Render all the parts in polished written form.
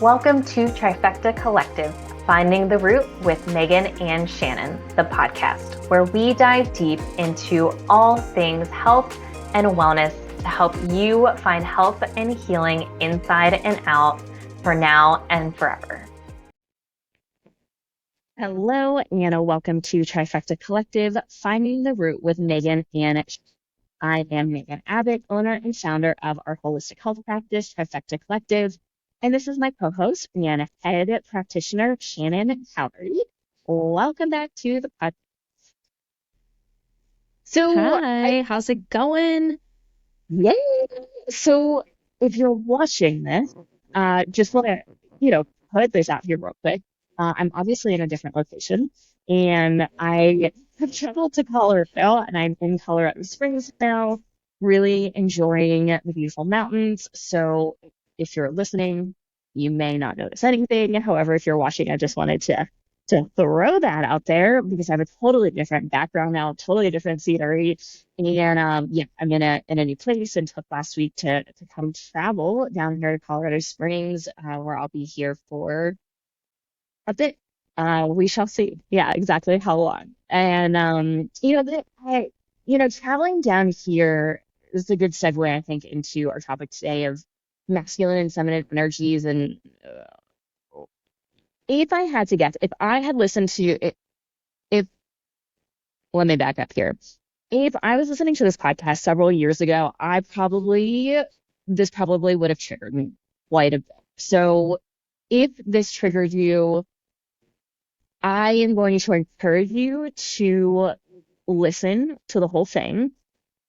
Welcome to Trifecta Collective, Finding the Root with Megan and Shannon, the podcast, where we dive deep into all things health and wellness to help you find health and healing inside and out for now and forever. Hello, and welcome to Trifecta Collective, Finding the Root with Megan and Shannon. I am Megan Abbott, owner and founder of our holistic health practice, Trifecta Collective. And this is my co-host and head practitioner, Shannon. Welcome back to the podcast. Hi, how's it going? Yay! So if you're watching this, just want to, put this out here real quick. I'm obviously in a different location, and I have traveled to Colorado, and I'm in Colorado Springs now, really enjoying the beautiful mountains. So if you're listening, you may not notice anything. However, if you're watching, I just wanted to throw that out there because I have a totally different background now, totally different scenery. And I'm in a new place and took last week to come travel down here to Colorado Springs, where I'll be here for a bit. We shall see. Yeah, exactly how long. And traveling down here is a good segue, I think, into our topic today of masculine and feminine energies. And if I had to guess, if I had listened to it, let me back up here. If I was listening to this podcast several years ago, this probably would have triggered me quite a bit. So if this triggered you, I am going to encourage you to listen to the whole thing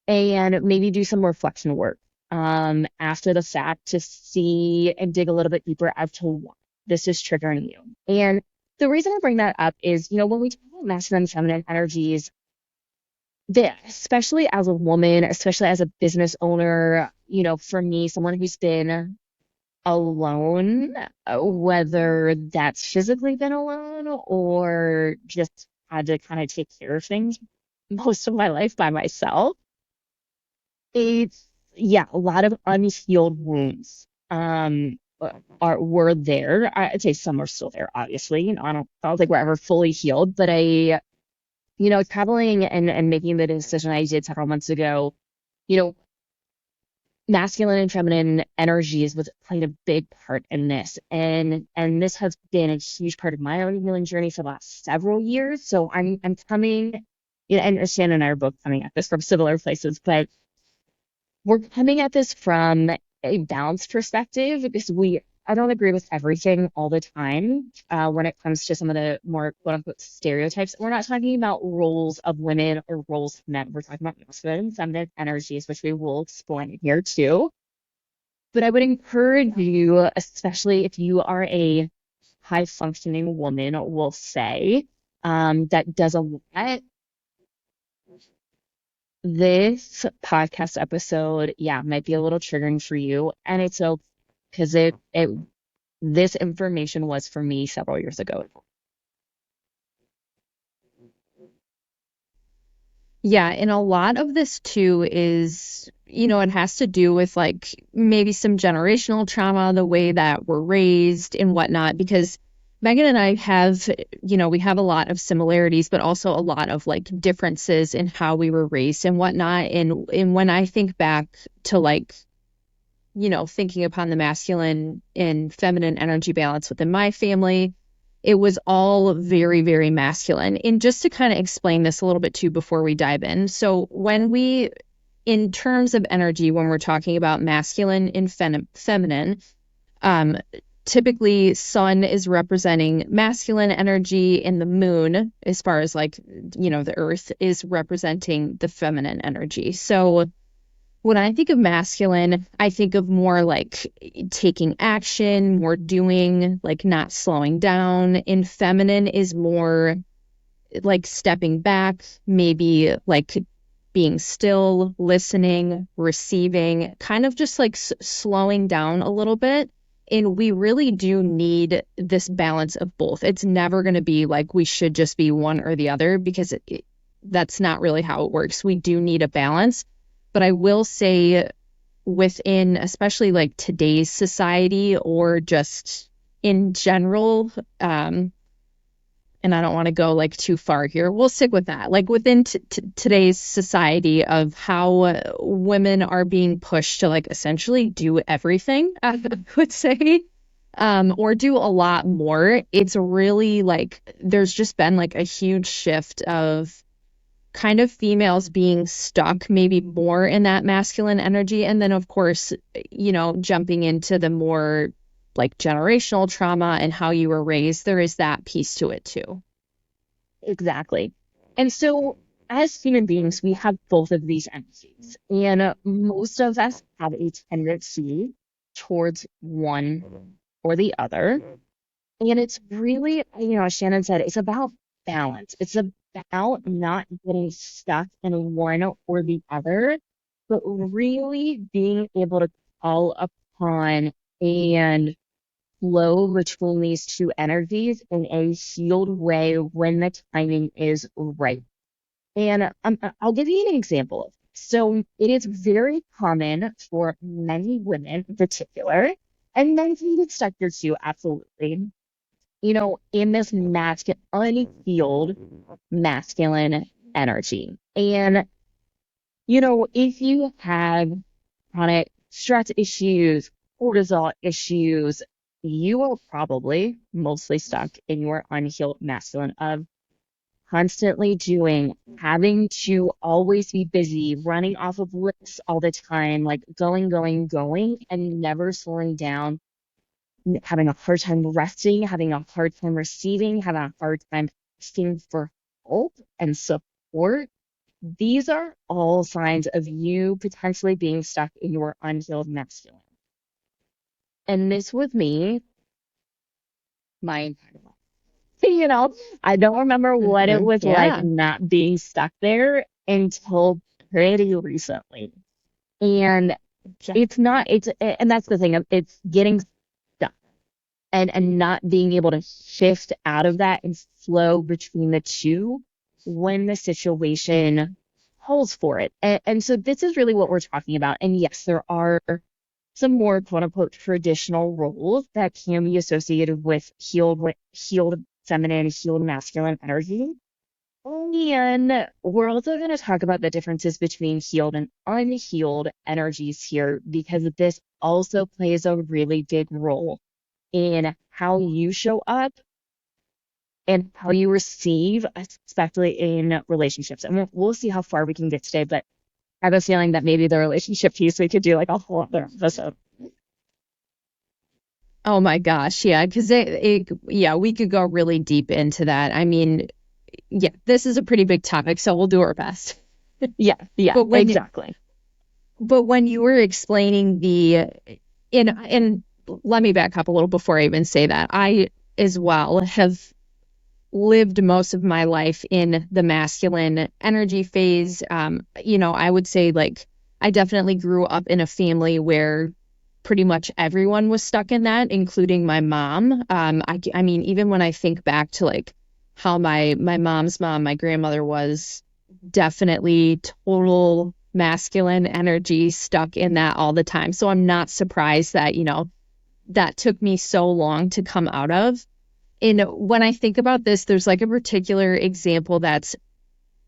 and maybe do some reflection work after the fact to see and dig a little bit deeper as to why this is triggering you. And the reason I bring that up is, when we talk about masculine and feminine energies, especially as a woman, especially as a business owner, for me, someone who's been alone, whether that's physically been alone or just had to kind of take care of things most of my life by myself, it's, a lot of unhealed wounds were there. I'd say some are still there, obviously. I don't think we're ever fully healed, but traveling and making the decision I did several months ago, masculine and feminine energies played a big part in this. And this has been a huge part of my own healing journey for the last several years. So I'm coming, and Shannon and I are both coming at this from similar places, but we're coming at this from a balanced perspective because I don't agree with everything all the time when it comes to some of the more quote unquote stereotypes. We're not talking about roles of women or roles of men. We're talking about masculine and feminine energies, which we will explain here too. But I would encourage you, especially if you are a high functioning woman, we'll say, that does a lot. This podcast episode, might be a little triggering for you, and it's okay because this information was for me several years ago. Yeah, and a lot of this too is, it has to do with like maybe some generational trauma, the way that we're raised and whatnot, because Megan and I have, we have a lot of similarities, but also a lot of like differences in how we were raised and whatnot. And when I think back to like, thinking upon the masculine and feminine energy balance within my family, it was all very, very masculine. And just to kind of explain this a little bit too before we dive in. So in terms of energy, when we're talking about masculine and feminine, typically sun is representing masculine energy and the moon, as far as like, the earth, is representing the feminine energy. So when I think of masculine, I think of more like taking action, more doing, like not slowing down. And feminine is more like stepping back, maybe like being still, listening, receiving, kind of just like slowing down a little bit. And we really do need this balance of both. It's never going to be like we should just be one or the other, because that's not really how it works. We do need a balance. But I will say within, especially like today's society, or just in general, and I don't want to go like too far here. We'll stick with that. Like within today's society of how women are being pushed to like essentially do everything, I would say, or do a lot more. It's really like there's just been like a huge shift of kind of females being stuck maybe more in that masculine energy. And then, of course, jumping into the more like generational trauma and how you were raised, there is that piece to it too. Exactly. And so, as human beings, we have both of these energies, and most of us have a tendency towards one or the other. And it's really, as Shannon said, it's about balance. It's about not getting stuck in one or the other, but really being able to call upon and flow between these two energies in a healed way when the timing is right. And I'll give you an example of this. So it is very common for many women in particular, and men can get stuck here too, absolutely. In this unhealed masculine energy. And if you have chronic stress issues, cortisol issues, you are probably mostly stuck in your unhealed masculine of constantly doing, having to always be busy, running off of lists all the time, like going, going, going, and never slowing down, having a hard time resting, having a hard time receiving, having a hard time asking for help and support. These are all signs of you potentially being stuck in your unhealed masculine. And this with me, my entire life. I don't remember what it was like Yeah. not being stuck there until pretty recently. And and that's the thing, it's getting stuck and not being able to shift out of that and flow between the two when the situation calls for it. And so this is really what we're talking about. And yes, there are some more quote unquote traditional roles that can be associated with healed feminine, healed masculine energy. And we're also going to talk about the differences between healed and unhealed energies here because this also plays a really big role in how you show up and how you receive, especially in relationships. And we'll see how far we can get today, but I have a feeling that maybe the relationship piece we could do like a whole other episode. Oh my gosh, yeah, because yeah, we could go really deep into that. I mean, yeah, this is a pretty big topic, so we'll do our best. Yeah, yeah, But when exactly. but when you were explaining and let me back up a little before I even say that. I as well have lived most of my life in the masculine energy phase. I would say like I definitely grew up in a family where pretty much everyone was stuck in that, including my mom. I mean, even when I think back to like how my mom's mom, my grandmother was definitely total masculine energy, stuck in that all the time. So I'm not surprised that, that took me so long to come out of. And when I think about this, there's like a particular example that's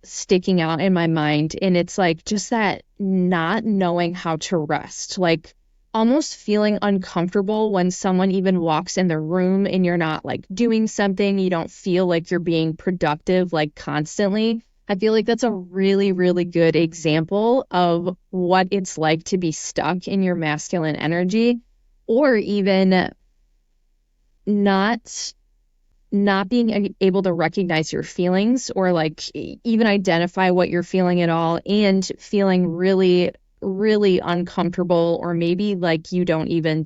sticking out in my mind. And it's like just that not knowing how to rest, like almost feeling uncomfortable when someone even walks in the room and you're not like doing something, you don't feel like you're being productive like constantly. I feel like that's a really, really good example of what it's like to be stuck in your masculine energy, or even not being able to recognize your feelings or like even identify what you're feeling at all, and feeling really, really uncomfortable, or maybe like you don't even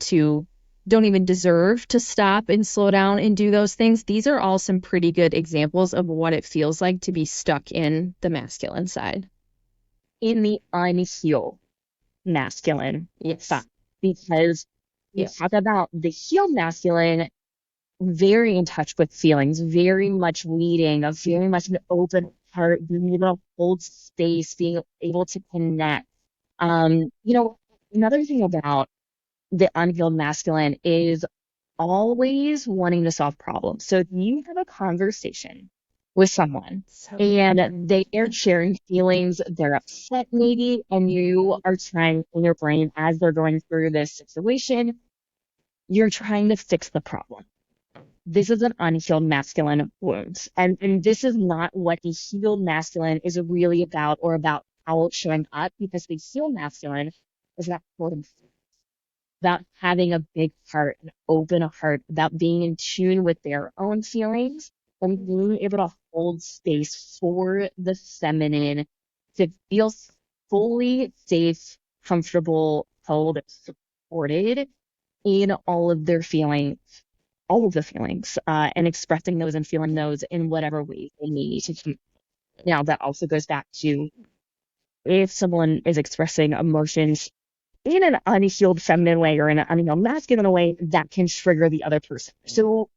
deserve to stop and slow down and do those things. These are all some pretty good examples of what it feels like to be stuck in the masculine side. In the unhealed masculine side, Yes. because we Yeah. talk about the healed masculine very in touch with feelings, very much leading, a very much an open heart, being able to hold space, being able to connect. Um, you know, Another thing about the unhealed masculine is always wanting to solve problems. So if you have a conversation with someone and they are sharing feelings, they're upset maybe, and you are trying in your brain as they're going through this situation, you're trying to fix the problem. This is an unhealed masculine wound. And this is not what the healed masculine is really about or about how it's showing up, because the healed masculine is about holding, about having a big heart, an open heart, about being in tune with their own feelings and being able to hold space for the feminine to feel fully safe, comfortable, held, supported in all of their feelings, all of the feelings, and expressing those and feeling those in whatever way they need to keep. Now, that also goes back to if someone is expressing emotions in an unhealed feminine way or in an unhealed masculine way, that can trigger the other person. So,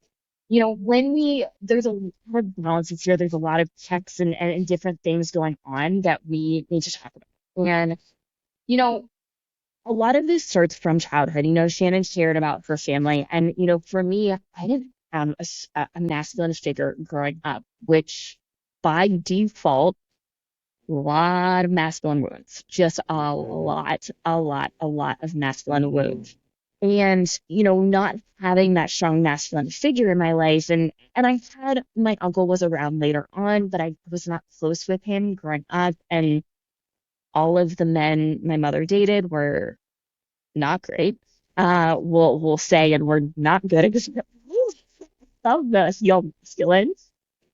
there's a lot of balances here, there's a lot of checks and different things going on that we need to talk about. And, you know, a lot of this starts from childhood. Shannon shared about her family. And, for me, I didn't have a masculine figure growing up, which by default, a lot of masculine wounds, just a lot of masculine wounds. And, not having that strong masculine figure in my life. And I had my uncle was around later on, but I was not close with him growing up. And all of the men my mother dated were not great. We'll say, and we're not good at of the young masculine.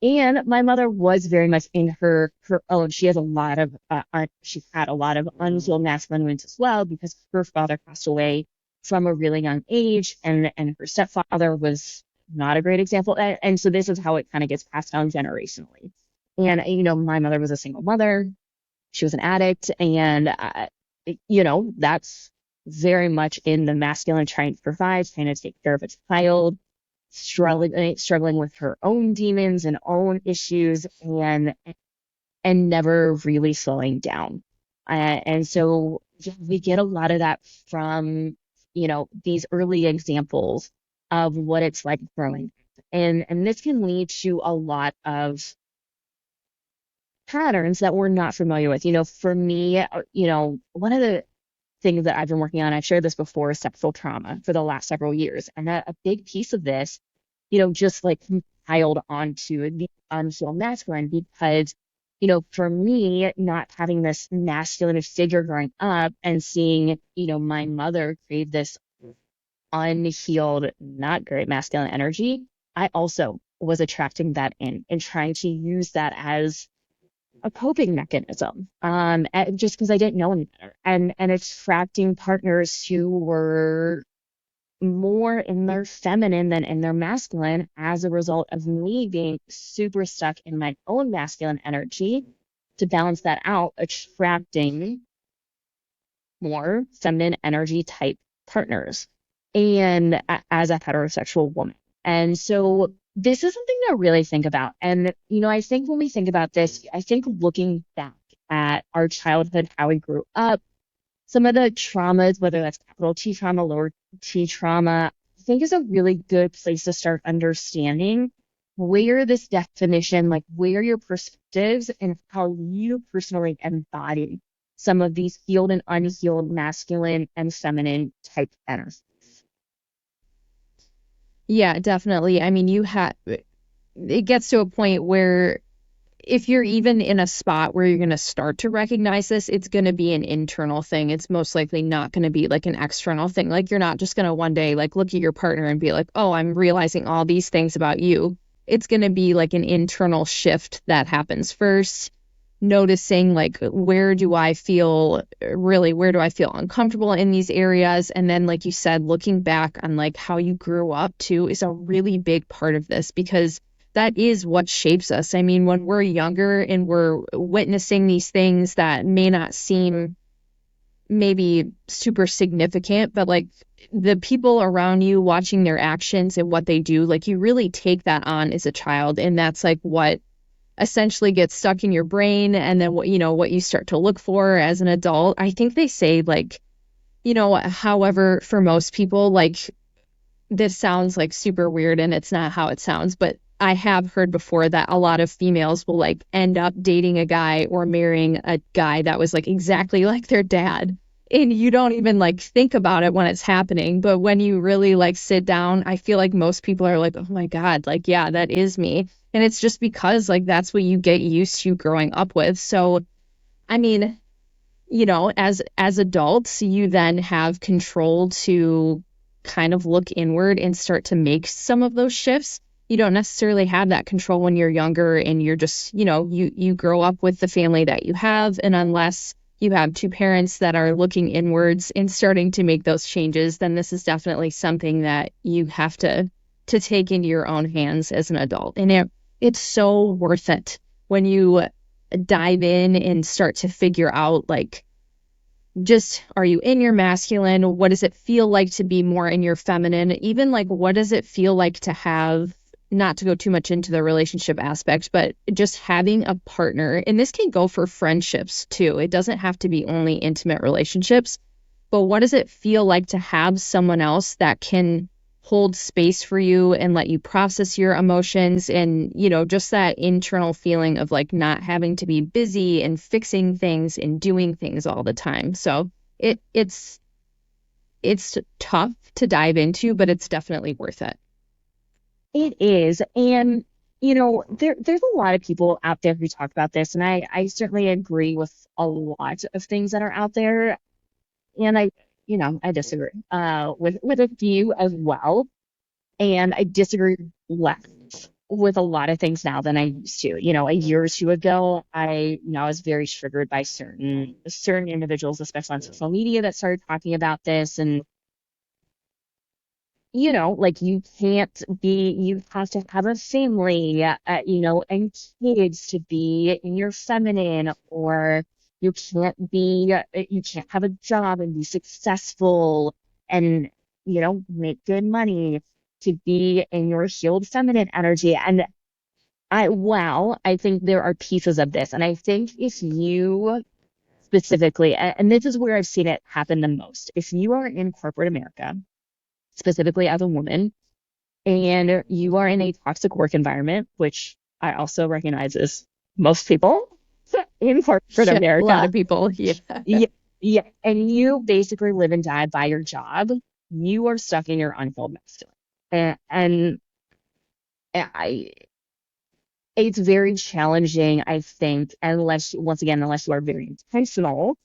And my mother was very much in her own. She has a lot of she had a lot of unhealed masculine wounds as well, because her father passed away from a really young age, and her stepfather was not a great example. And so this is how it kind of gets passed down generationally. And my mother was a single mother. She was an addict, and that's very much in the masculine, trying to provide, trying to take care of a child, struggling with her own demons and own issues, and never really slowing down. And so yeah, we get a lot of that from these early examples of what it's like growing up. And this can lead to a lot of patterns that we're not familiar with. For me, one of the things that I've been working on, I've shared this before, is sexual trauma for the last several years. And a big piece of this, just like compiled onto the unhealed masculine, because, for me, not having this masculine figure growing up and seeing, my mother create this unhealed, not great masculine energy, I also was attracting that in and trying to use that as a coping mechanism, just because I didn't know any better, and attracting partners who were more in their feminine than in their masculine, as a result of me being super stuck in my own masculine energy. To balance that out, attracting more feminine energy type partners, and as a heterosexual woman. And so this is something to really think about. And, I think when we think about this, I think looking back at our childhood, how we grew up, some of the traumas, whether that's capital T trauma, lower T trauma, I think is a really good place to start understanding where this definition, like where your perspectives and how you personally embody some of these healed and unhealed masculine and feminine type energies. Yeah, definitely. I mean, it gets to a point where if you're even in a spot where you're going to start to recognize this, it's going to be an internal thing. It's most likely not going to be like an external thing. Like you're not just going to one day like look at your partner and be like, oh, I'm realizing all these things about you. It's going to be like an internal shift that happens first, noticing like where do I feel uncomfortable in these areas. And then, like you said, looking back on like how you grew up too is a really big part of this, because that is what shapes us. I mean, when we're younger and we're witnessing these things that may not seem maybe super significant, but like the people around you watching their actions and what they do, like you really take that on as a child. And that's like what essentially gets stuck in your brain. And then what you start to look for as an adult. I think they say like, however, for most people, like this sounds like super weird and it's not how it sounds, but I have heard before that a lot of females will like end up dating a guy or marrying a guy that was like exactly like their dad. And you don't even like think about it when it's happening. But when you really like sit down, I feel like most people are like, oh my God, like, yeah, that is me. And it's just because like that's what you get used to growing up with. So, I mean, as adults, you then have control to kind of look inward and start to make some of those shifts. You don't necessarily have that control when you're younger and you're just, you grow up with the family that you have. And unless you have two parents that are looking inwards and starting to make those changes, then this is definitely something that you have to take into your own hands as an adult. And it's so worth it when you dive in and start to figure out like just are you in your masculine? What does it feel like to be more in your feminine? Even like what does it feel like to have, not to go too much into the relationship aspect, but just having a partner. And this can go for friendships too. It doesn't have to be only intimate relationships. But what does it feel like to have someone else that can hold space for you and let you process your emotions and, just that internal feeling of like not having to be busy and fixing things and doing things all the time. So it's tough to dive into, but it's definitely worth it. It is. And, there's a lot of people out there who talk about this, and I certainly agree with a lot of things that are out there. And I disagree with a few as well. And I disagree less with a lot of things now than I used to. A year or two ago, I was very triggered by certain individuals, especially on social media, that started talking about this. And like you have to have a family, and kids to be in your feminine, or you can't have a job and be successful and, make good money to be in your healed feminine energy. And I think there are pieces of this. And I think if you specifically, and this is where I've seen it happen the most, if you are in corporate America, specifically as a woman, and you are in a toxic work environment, which I also recognize is most people in corporate Yeah, a lot America, of people. Yeah. yeah, yeah, and you basically live and die by your job, you are stuck in your unhealed masculine. And I, it's very challenging, I think, unless you are very intentional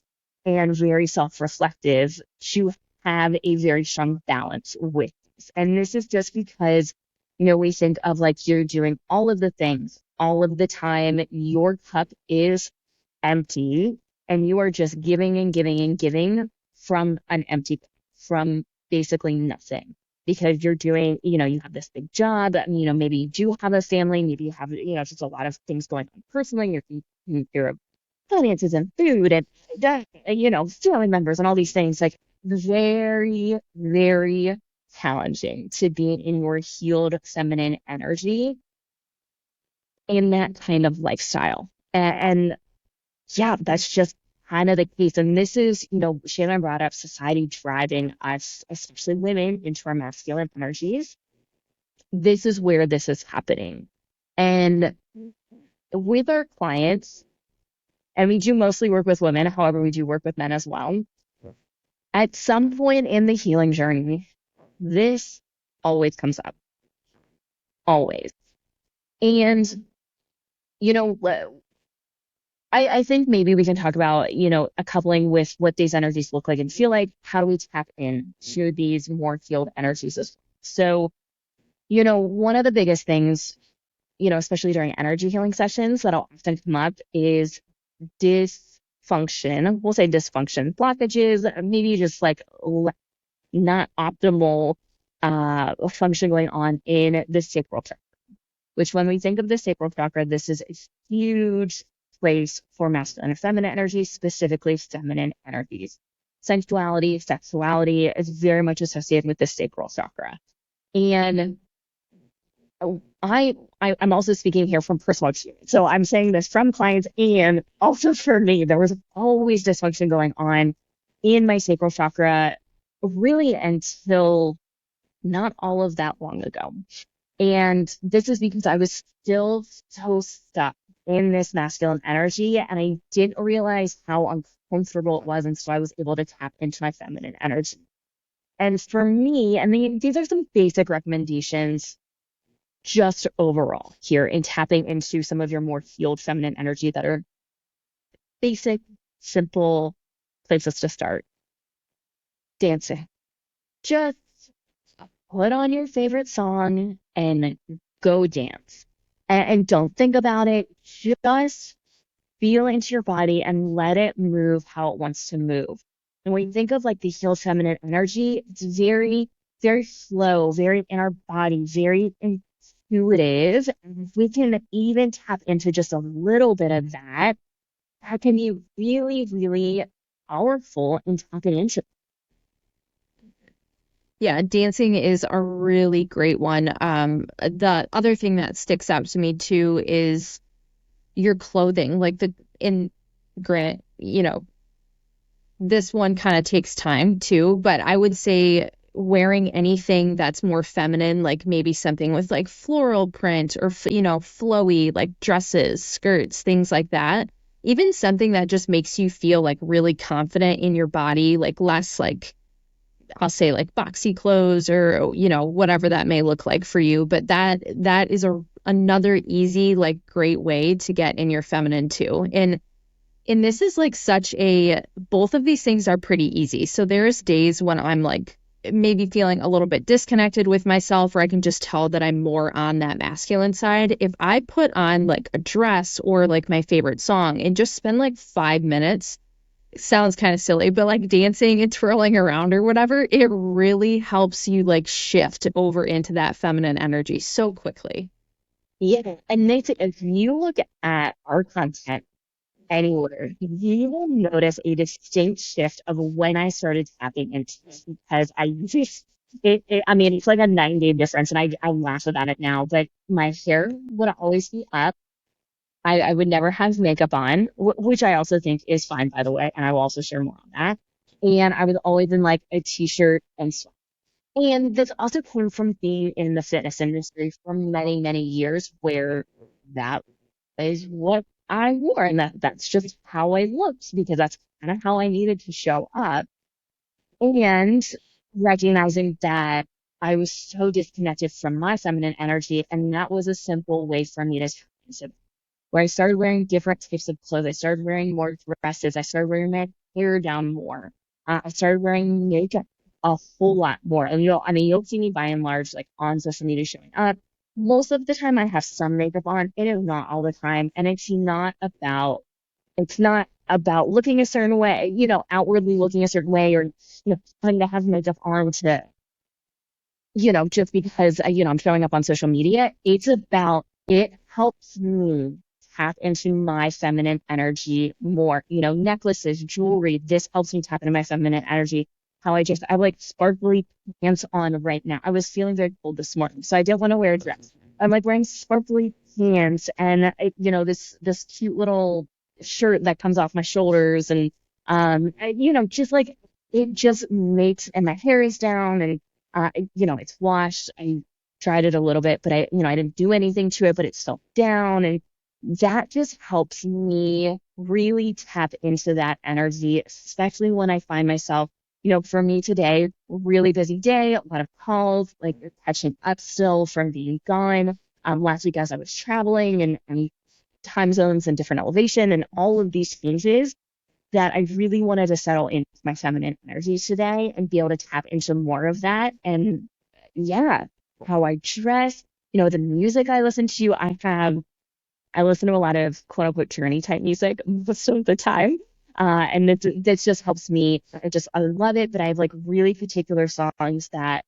and very self-reflective, to have a very strong balance with this. And this is just because, we think of like you're doing all of the things all of the time. Your cup is empty and you are just giving and giving and giving from an empty cup, from basically nothing. Because you're doing, you have this big job, maybe you do have a family, maybe you have, just a lot of things going on personally, your finances and food and family members and all these things, like very, very challenging to be in your healed feminine energy in that kind of lifestyle. And yeah, that's just kind of the case. And this is, Shannon brought up society driving us, especially women, into our masculine energies. This is where this is happening. And with our clients, and we do mostly work with women, however, we do work with men as well. At some point in the healing journey, this always comes up, always. And, you know, I think maybe we can talk about, a coupling with what these energies look like and feel like. How do we tap in to these more healed energies as well? So, one of the biggest things, especially during energy healing sessions that'll often come up is dysfunction. We'll say dysfunction, blockages, maybe just like not optimal function going on in the sacral chakra, which when we think of the sacral chakra, this is a huge place for masculine and feminine energy, specifically feminine energies. Sensuality, sexuality is very much associated with the sacral chakra. And I'm also speaking here from personal experience. So I'm saying this from clients and also for me. There was always dysfunction going on in my sacral chakra, really until not all of that long ago. And this is because I was still so stuck in this masculine energy, and I didn't realize how uncomfortable it was until I was able to tap into my feminine energy. And for me, I mean, these are some basic recommendations just overall here in tapping into some of your more healed feminine energy that are basic, simple places to start. Dancing. Just put on your favorite song and go dance. And don't think about it. Just feel into your body and let it move how it wants to move. And when you think of like the healed feminine energy, it's very, very slow, very in our body, very intuitive. And if we can even tap into just a little bit of that, that can be really, really powerful in tapping into. Yeah, dancing is a really great one. The other thing that sticks out to me too is your clothing. Like the in granted, this one kind of takes time too, but I would say wearing anything that's more feminine, like maybe something with like floral print or, flowy, like dresses, skirts, things like that. Even something that just makes you feel like really confident in your body, like less like, I'll say like boxy clothes or, whatever that may look like for you. But that is another easy, like great way to get in your feminine too. And this is like both of these things are pretty easy. So there's days when I'm like maybe feeling a little bit disconnected with myself, or I can just tell that I'm more on that masculine side. If I put on like a dress or like my favorite song and just spend like 5 minutes, it sounds kind of silly, but like dancing and twirling around or whatever, it really helps you like shift over into that feminine energy so quickly. Yeah. And Nathan, if you look at our content anywhere, you will notice a distinct shift of when I started tapping into it because I usually, I mean, it's like a 9 day difference, and I laugh about it now, but my hair would always be up. I would never have makeup on, which I also think is fine, by the way, and I will also share more on that. And I was always in like a t-shirt and sweat. And this also came from being in the fitness industry for many, many years, where that is what I wore, and that's just how I looked because that's kind of how I needed to show up. And recognizing that I was so disconnected from my feminine energy, and that was a simple way for me to tap into it, where I started wearing different types of clothes. I started wearing more dresses. I started wearing my hair down more. I started wearing makeup a whole lot more. And I mean, you'll see me by and large, like on social media showing up. Most of the time I have some makeup on. It is not all the time. And it's not about looking a certain way, outwardly looking a certain way, or, having to have makeup on to, just because, I'm showing up on social media. It's about, it helps me tap into my feminine energy more. Necklaces, jewelry, this helps me tap into my feminine energy. I have like sparkly pants on right now. I was feeling very cold this morning, so I didn't want to wear a dress. I'm like wearing sparkly pants and, this cute little shirt that comes off my shoulders. And, just like it just makes, and my hair is down, and it's washed. I tried it a little bit, but I didn't do anything to it, but it's still down. And that just helps me really tap into that energy, especially when I find myself, for me today, really busy day, a lot of calls, like catching up still from being gone. Last week as I was traveling, and time zones and different elevation and all of these changes, that I really wanted to settle into my feminine energy today and be able to tap into more of that. And yeah, how I dress, the music I listen to, I listen to a lot of quote unquote journey type music most of the time. And this just helps me. I love it, but I have like really particular songs that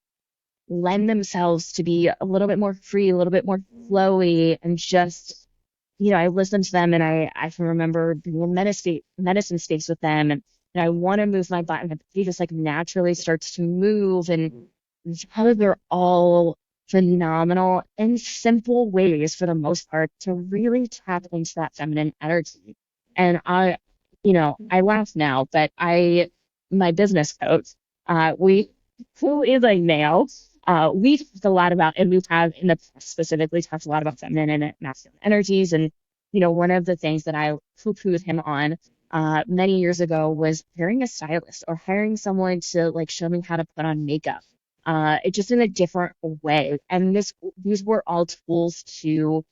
lend themselves to be a little bit more free, a little bit more flowy, and just, I listen to them, and I can remember being in medicine space with them, and I want to move my body, and the body just like naturally starts to move. And how they're all phenomenal in simple ways for the most part to really tap into that feminine energy. And I laugh now, but my business coach, who is a male, we talked a lot about, and we have in the past specifically talked a lot about feminine and masculine energies. And, one of the things that I poo-pooed him on many years ago was hiring a stylist or hiring someone to like show me how to put on makeup. It just in a different way. And these were all tools to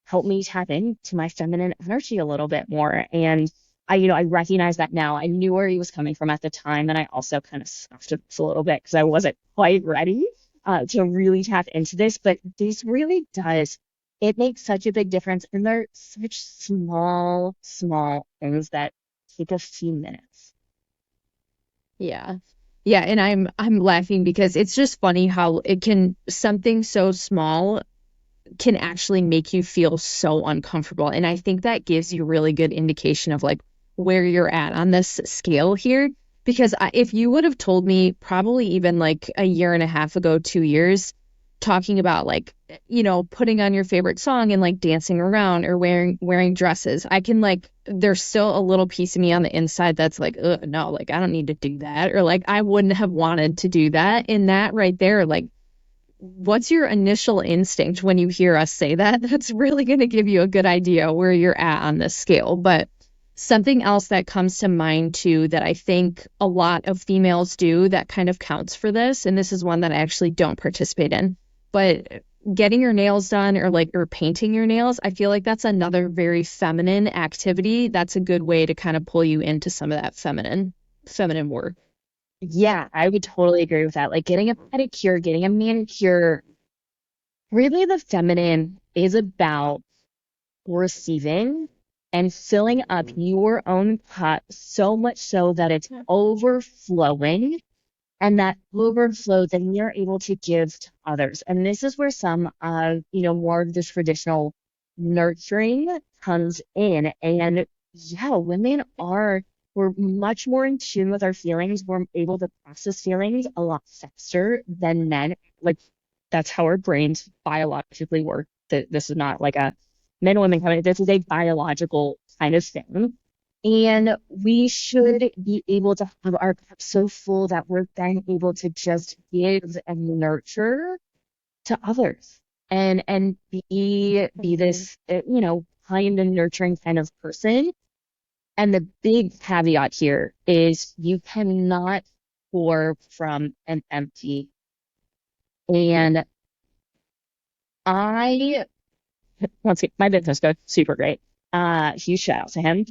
help me tap into my feminine energy a little bit more. And I recognize that now. I knew where he was coming from at the time, and I also kind of snuffed it a little bit because I wasn't quite ready to really tap into this. But this really does. It makes such a big difference, and they're such small, small things that take a few minutes. Yeah. Yeah, and I'm laughing because it's just funny how it can something so small can actually make you feel so uncomfortable. And I think that gives you really good indication of like where you're at on this scale here. Because if you would have told me probably even like a year and a half ago, 2 years, talking about like, putting on your favorite song and like dancing around or wearing dresses, I can like, there's still a little piece of me on the inside that's like, ugh, no, like I don't need to do that. Or like I wouldn't have wanted to do that. And that right there, like, what's your initial instinct when you hear us say that? That's really going to give you a good idea where you're at on this scale. But something else that comes to mind too that I think a lot of females do that kind of counts for this, and this is one that I actually don't participate in, but getting your nails done or painting your nails, I feel like that's another very feminine activity. That's a good way to kind of pull you into some of that feminine work. Yeah, I would totally agree with that. Like getting a pedicure, getting a manicure, really the feminine is about receiving and filling up your own cup so much so that it's overflowing, and that overflow then you're able to give to others. And this is where some of, more of this traditional nurturing comes in. And yeah, we're much more in tune with our feelings. We're able to process feelings a lot faster than men. Like that's how our brains biologically work. This is not like a men and women coming. This is a biological kind of thing. And we should be able to have our cup so full that we're then able to just give and nurture to others and be this kind and nurturing kind of person. And the big caveat here is you cannot pour from an empty. And I once again, my business coach, super great. Huge shout out to him.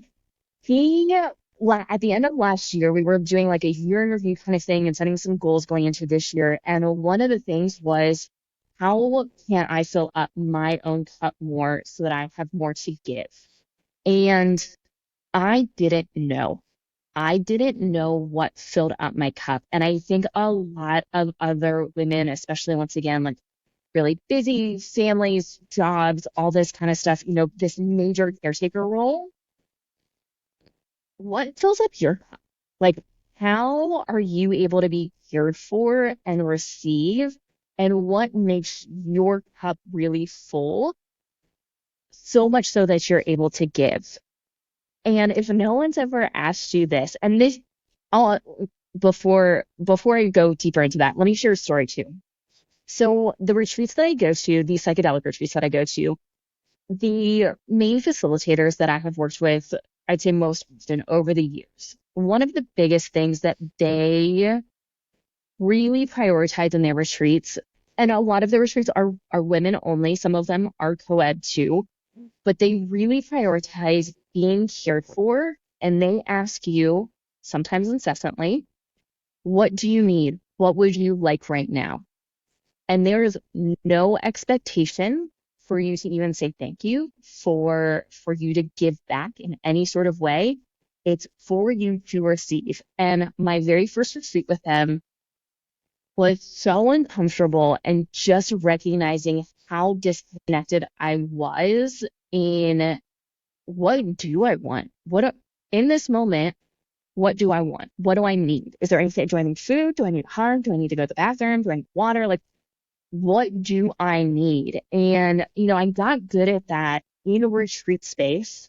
He, at the end of last year, we were doing like a year in review kind of thing and setting some goals going into this year. And one of the things was, how can I fill up my own cup more so that I have more to give? And I didn't know. I didn't know what filled up my cup. And I think a lot of other women, especially once again, like really busy families, jobs, all this kind of stuff, this major caretaker role, what fills up your cup? Like, how are you able to be cared for and receive? And what makes your cup really full? So much so that you're able to give. And if no one's ever asked you this, and this, I'll, before I go deeper into that, let me share a story too. So the retreats that I go to, the psychedelic retreats that I go to, the main facilitators that I have worked with, I'd say most often over the years, one of the biggest things that they really prioritize in their retreats, and a lot of the retreats are women only, some of them are co-ed too, but they really prioritize being cared for, and they ask you, sometimes incessantly, what do you need? What would you like right now? And there is no expectation for you to even say thank you, for you to give back in any sort of way. It's for you to receive. And my very first retreat with them was so uncomfortable, and just recognizing how disconnected I was in what do I want? In this moment, what do I want? What do I need? Is there anything? Do I need food? Do I need a hug? Do I need to go to the bathroom? Do I need water? Like, what do I need? And, I got good at that in a retreat space,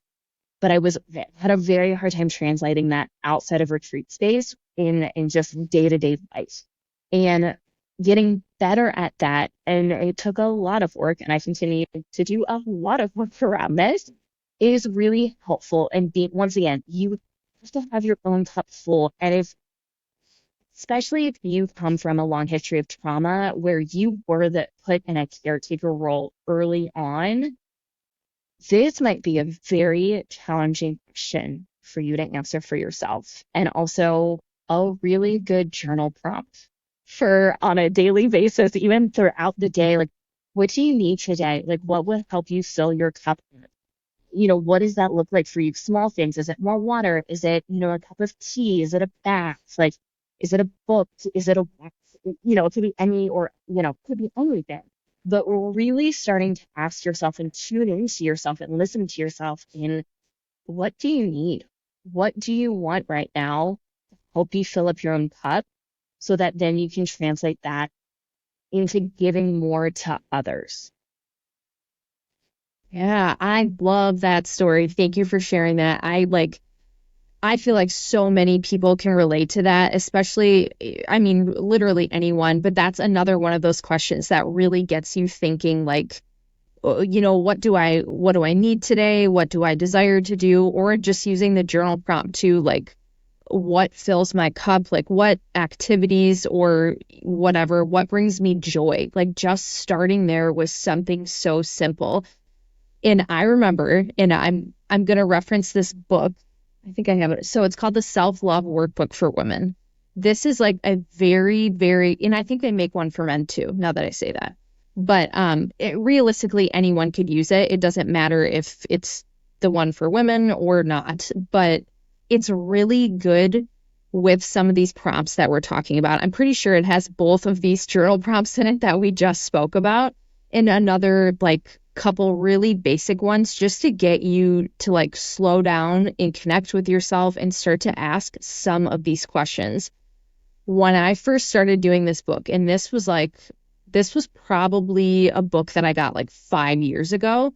but had a very hard time translating that outside of retreat space in just day-to-day life. And getting better at that. And it took a lot of work, and I continue to do a lot of work around this. It is really helpful. And being, once again, you have to have your own cup full. And if, especially if you come from a long history of trauma where you were put in a caretaker role early on, this might be a very challenging question for you to answer for yourself, and also a really good journal prompt for on a daily basis, even throughout the day. Like, what do you need today? Like, what would help you fill your cup? What does that look like for you? Small things. Is it more water? Is it, a cup of tea? Is it a bath? Like, is it a book? Is it a, it could be any, or, could be anything. But we're really starting to ask yourself and tune into yourself and listen to yourself in, what do you need? What do you want right now? Help you fill up your own cup so that then you can translate that into giving more to others. Yeah, I love that story. Thank you for sharing that. I feel like so many people can relate to that, especially, I mean, literally anyone, but that's another one of those questions that really gets you thinking like, what do I need today? What do I desire to do? Or just using the journal prompt to like, what fills my cup? Like what activities or whatever, what brings me joy? Like just starting there was something so simple. And I remember, and I'm gonna reference this book. I think I have it. So it's called the Self-Love Workbook for Women. This is like a very, very, and I think they make one for men too, now that I say that. But realistically, anyone could use it. It doesn't matter if it's the one for women or not, but it's really good with some of these prompts that we're talking about. I'm pretty sure it has both of these journal prompts in it that we just spoke about, and another like couple really basic ones just to get you to like slow down and connect with yourself and start to ask some of these questions. When I first started doing this book, and this was probably a book that I got like 5 years ago.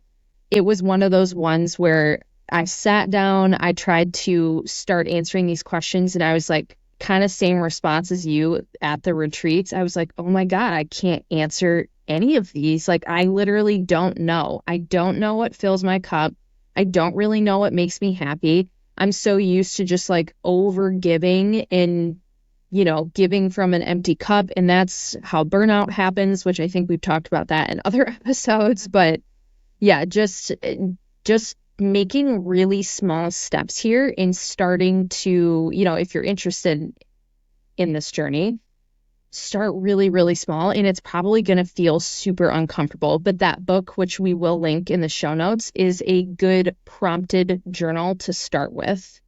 It was one of those ones where I sat down, I tried to start answering these questions, and I was like, kind of same response as you at the retreats. I was like, oh my God, I can't answer any of these. Like, I literally don't know. I don't know what fills my cup. I don't really know what makes me happy. I'm so used to just like over giving and, giving from an empty cup. And that's how burnout happens, which I think we've talked about that in other episodes. But yeah, just making really small steps here and starting to, if you're interested in this journey, start really, really small, and it's probably going to feel super uncomfortable. But that book, which we will link in the show notes, is a good prompted journal to start with.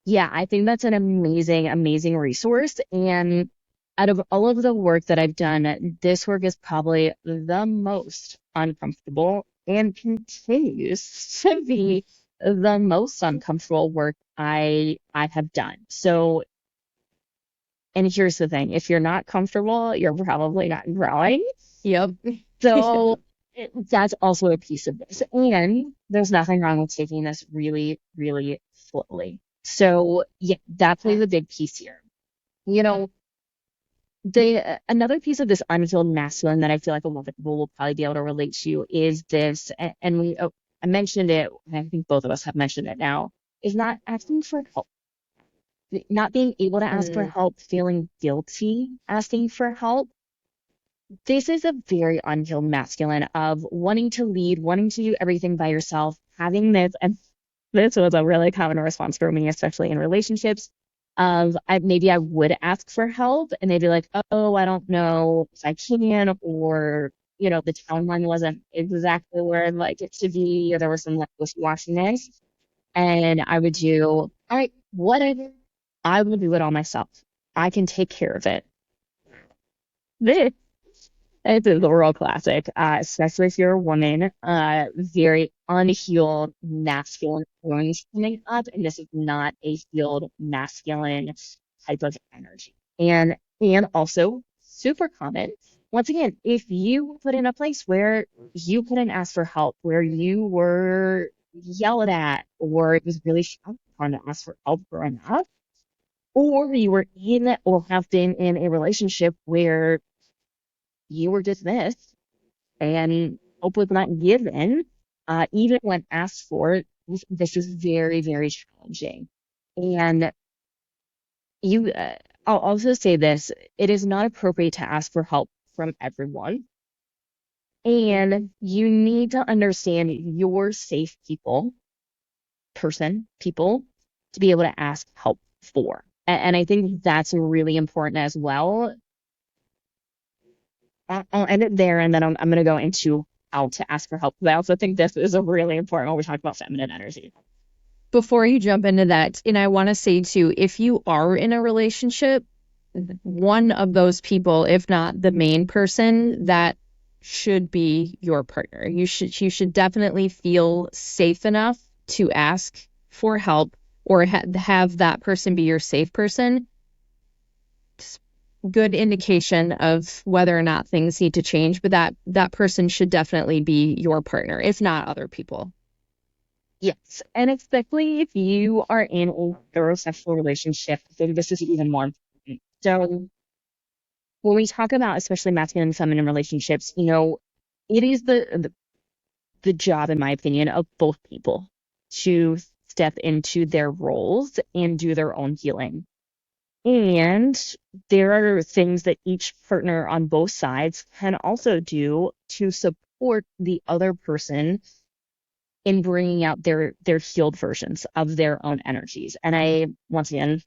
Yeah, I think that's an amazing, amazing resource. And out of all of the work that I've done, this work is probably the most uncomfortable and continues to be the most uncomfortable work I have done. So, and here's the thing, if you're not comfortable, you're probably not growing. Yep. So that's also a piece of this. And there's nothing wrong with taking this really, really slowly. So yeah, that plays a big piece here. You know, the another piece of this unhealed masculine that I feel like a lot of people will probably be able to relate to is this, and I mentioned it, and I think both of us have mentioned it now, is not asking for help, not being able to ask for Mm, help, feeling guilty asking for help. This is a very unhealed masculine of wanting to lead, wanting to do everything by yourself, having this, and this was a really common response for me, especially in relationships. Of maybe I would ask for help, and they'd be like, "Oh, I don't know if I can," or the timeline wasn't exactly where I'd like it to be, or there was some like wishy-washiness, and I would do, "All right, whatever, I will do it all myself. I can take care of it." This It's a real classic, especially if you're a woman. Very unhealed masculine hormones coming up, and this is not a healed masculine type of energy. And also super common. Once again, if you were put in a place where you couldn't ask for help, where you were yelled at, or it was really shameful to ask for help growing up, or you were in or have been in a relationship where you were dismissed and help was not given, even when asked for. This is very, very challenging. And I'll also say this, it is not appropriate to ask for help from everyone. And you need to understand your safe people to be able to ask help for. And I think that's really important as well. I'll end it there and then I'm going to go into how to ask for help. But I also think this is a really important when we talk about feminine energy. Before you jump into that, and I want to say too, if you are in a relationship, one of those people, if not the main person, that should be your partner. You should definitely feel safe enough to ask for help or have that person be your safe person. It's good indication of whether or not things need to change, but that person should definitely be your partner, if not other people. Yes. And especially if you are in a heterosexual relationship, I think this is even more important. So when we talk about especially masculine and feminine relationships, it is the job, in my opinion, of both people to step into their roles and do their own healing. And there are things that each partner on both sides can also do to support the other person in bringing out their healed versions of their own energies. And once again,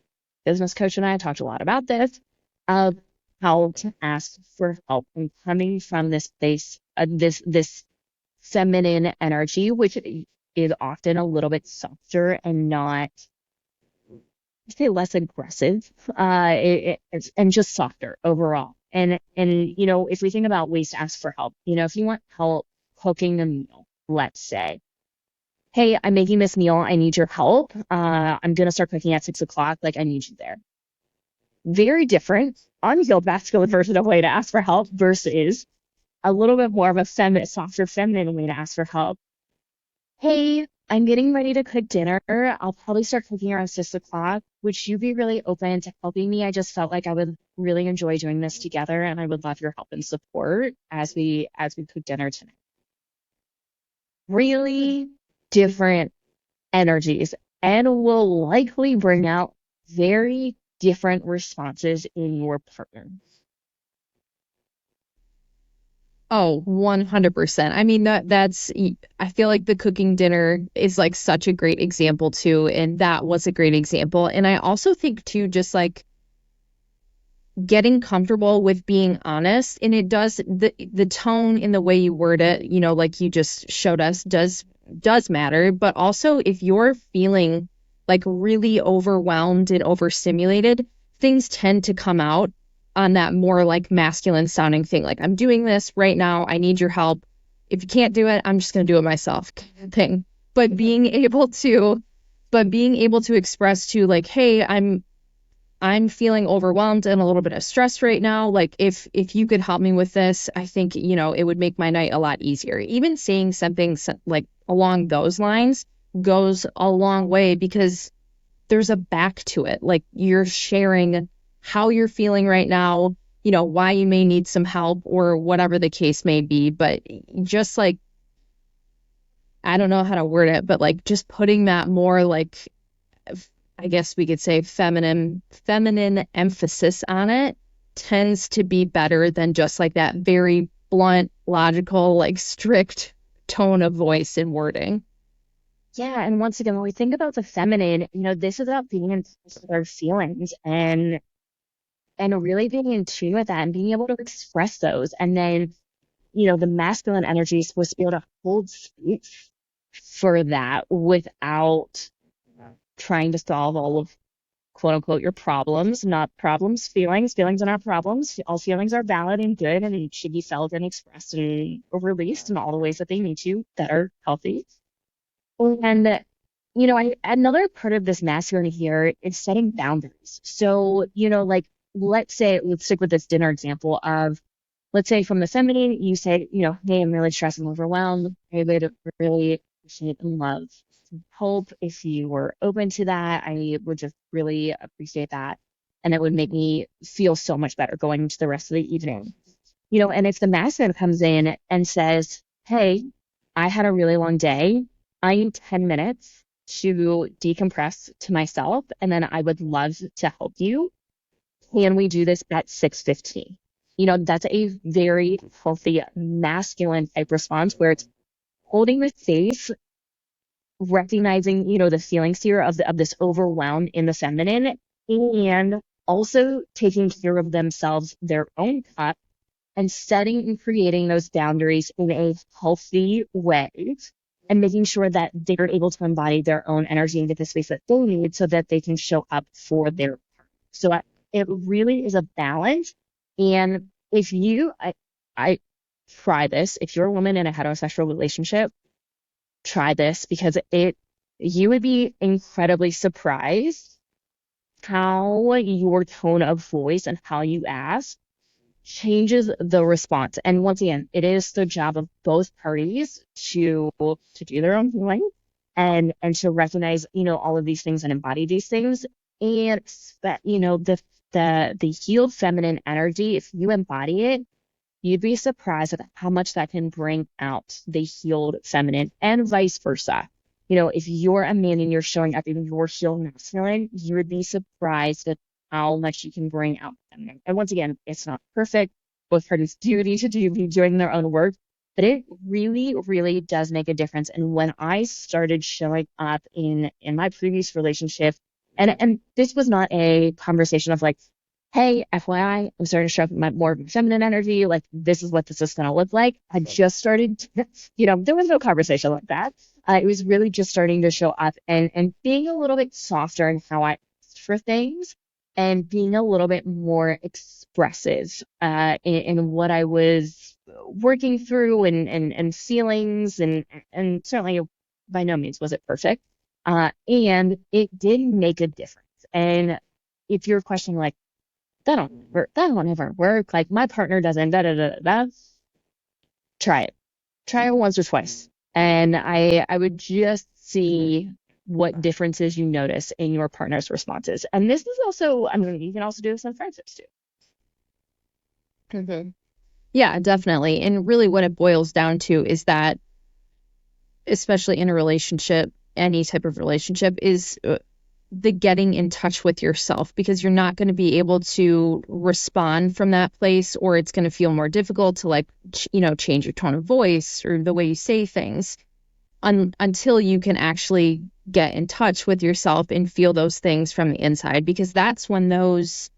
business coach and I talked a lot about this, of how to ask for help and coming from this place, this feminine energy, which is often a little bit softer and not, I'd say, less aggressive, and just softer overall. And if we think about ways to ask for help, if you want help cooking a meal, let's say, hey, I'm making this meal. I need your help. I'm going to start cooking at 6 o'clock. Like, I need you there. Very different, unhealed masculine version of way to ask for help versus a little bit more of a softer feminine way to ask for help. Hey, I'm getting ready to cook dinner. I'll probably start cooking around 6 o'clock. Would you be really open to helping me? I just felt like I would really enjoy doing this together, and I would love your help and support as we cook dinner tonight. Really different energies and will likely bring out very different responses in your partner. Oh, 100%. I mean, I feel like the cooking dinner is like such a great example too. And that was a great example. And I also think too, just like getting comfortable with being honest, and it does, the tone in the way you word it, like you just showed us, does matter. But also if you're feeling like really overwhelmed and overstimulated, things tend to come out on that more like masculine sounding thing. Like, I'm doing this right now. I need your help. If you can't do it, I'm just going to do it myself thing. But being able to express to, like, hey, I'm feeling overwhelmed and a little bit of stress right now. Like, if you could help me with this, I think, it would make my night a lot easier. Even saying something like along those lines goes a long way, because there's a back to it. Like, you're sharing how you're feeling right now, why you may need some help or whatever the case may be. But just like, I don't know how to word it, but like just putting that more like, I guess we could say feminine emphasis on it tends to be better than just like that very blunt, logical, like strict tone of voice and wording. Yeah, and once again, when we think about the feminine, this is about being in touch with our feelings and really being in tune with that and being able to express those. And then, the masculine energy is supposed to be able to hold space for that without trying to solve all of, quote unquote, your problems, not problems, feelings. Feelings are not problems. All feelings are valid and good and should be felt and expressed and released in all the ways that they need to that are healthy. And, another part of this masculine here is setting boundaries. So, like, let's stick with this dinner example of, let's say from the feminine, you say, hey, I'm really stressed and overwhelmed. I would really appreciate and love some help. If you were open to that, I would just really appreciate that. And it would make me feel so much better going into the rest of the evening. And if the masculine comes in and says, hey, I had a really long day. I need 10 minutes to decompress to myself, and then I would love to help you. Can we do this at 6:15? That's a very healthy masculine type response where it's holding the space, recognizing, the feelings here of this overwhelm in the feminine, and also taking care of themselves, their own cup, and setting and creating those boundaries in a healthy way, and making sure that they're able to embody their own energy and get the space that they need so that they can show up for their partner. So it really is a balance. And if I try this, if you're a woman in a heterosexual relationship, try this because you would be incredibly surprised how your tone of voice and how you ask changes the response. And once again, it is the job of both parties to do their own healing and to recognize, all of these things and embody these things. And the healed feminine energy, if you embody it, you'd be surprised at how much that can bring out the healed feminine and vice versa. If you're a man and you're showing up in your healed masculine, you would be surprised at how much you can bring out feminine. And once again, it's not perfect. Both parties do need to be doing their own work, but it really, really does make a difference. And when I started showing up in my previous relationship, and this was not a conversation of like, hey, FYI, I'm starting to show up in my more feminine energy. Like, this is what this is going to look like. I just started, there was no conversation like that. It was really just starting to show up and being a little bit softer in how I asked for things and being a little bit more expressive in what I was working through and feelings. And certainly by no means was it perfect. And it did make a difference. And if you're questioning like, that won't ever work. Like my partner doesn't, da da da da. Da. Try it. Try it once or twice. And I would just see what differences you notice in your partner's responses. And this is also, I mean, you can also do this in friendships too. Mhm. Yeah, definitely. And really what it boils down to is that, especially in a relationship, any type of relationship, is the getting in touch with yourself, because you're not going to be able to respond from that place, or it's going to feel more difficult to change your tone of voice or the way you say things until you can actually get in touch with yourself and feel those things from the inside, because that's when those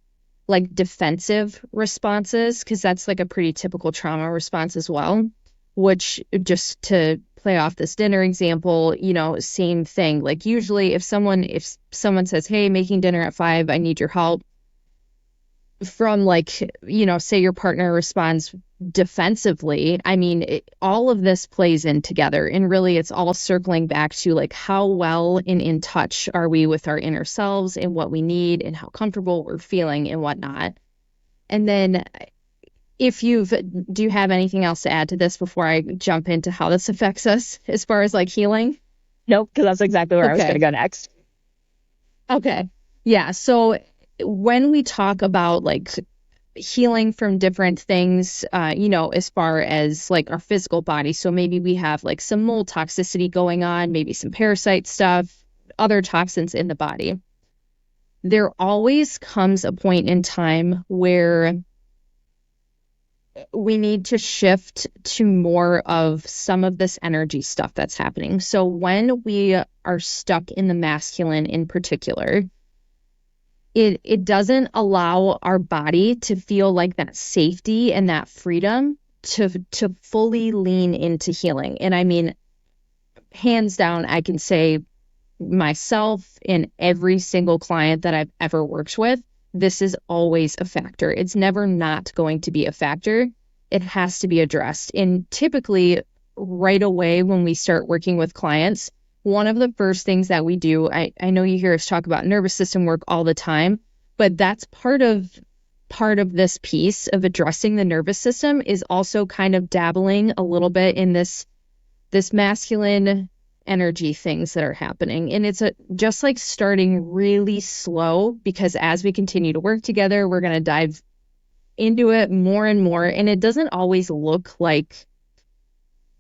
like defensive responses, because that's like a pretty typical trauma response as well, which, just to play off this dinner example, same thing. Like usually if someone says, hey, making dinner at 5, I need your help, from like, say your partner responds defensively, I mean, all of this plays in together, and really it's all circling back to like how well and in touch are we with our inner selves and what we need and how comfortable we're feeling and whatnot. And then do you have anything else to add to this before I jump into how this affects us as far as like healing? Nope, because that's exactly where I was going to Okay. go next. Okay. Yeah. So when we talk about like healing from different things, as far as like our physical body, so maybe we have like some mold toxicity going on, maybe some parasite stuff, other toxins in the body. There always comes a point in time where we need to shift to more of some of this energy stuff that's happening. So when we are stuck in the masculine in particular, it doesn't allow our body to feel like that safety and that freedom to fully lean into healing. And I mean, hands down, I can say myself and every single client that I've ever worked with, this is always a factor. It's never not going to be a factor. It has to be addressed. And typically, right away when we start working with clients, one of the first things that we do, I know you hear us talk about nervous system work all the time, but that's part of this piece of addressing the nervous system, is also kind of dabbling a little bit in this masculine energy things that are happening. And it's just like starting really slow, because as we continue to work together, we're going to dive into it more and more, and it doesn't always look like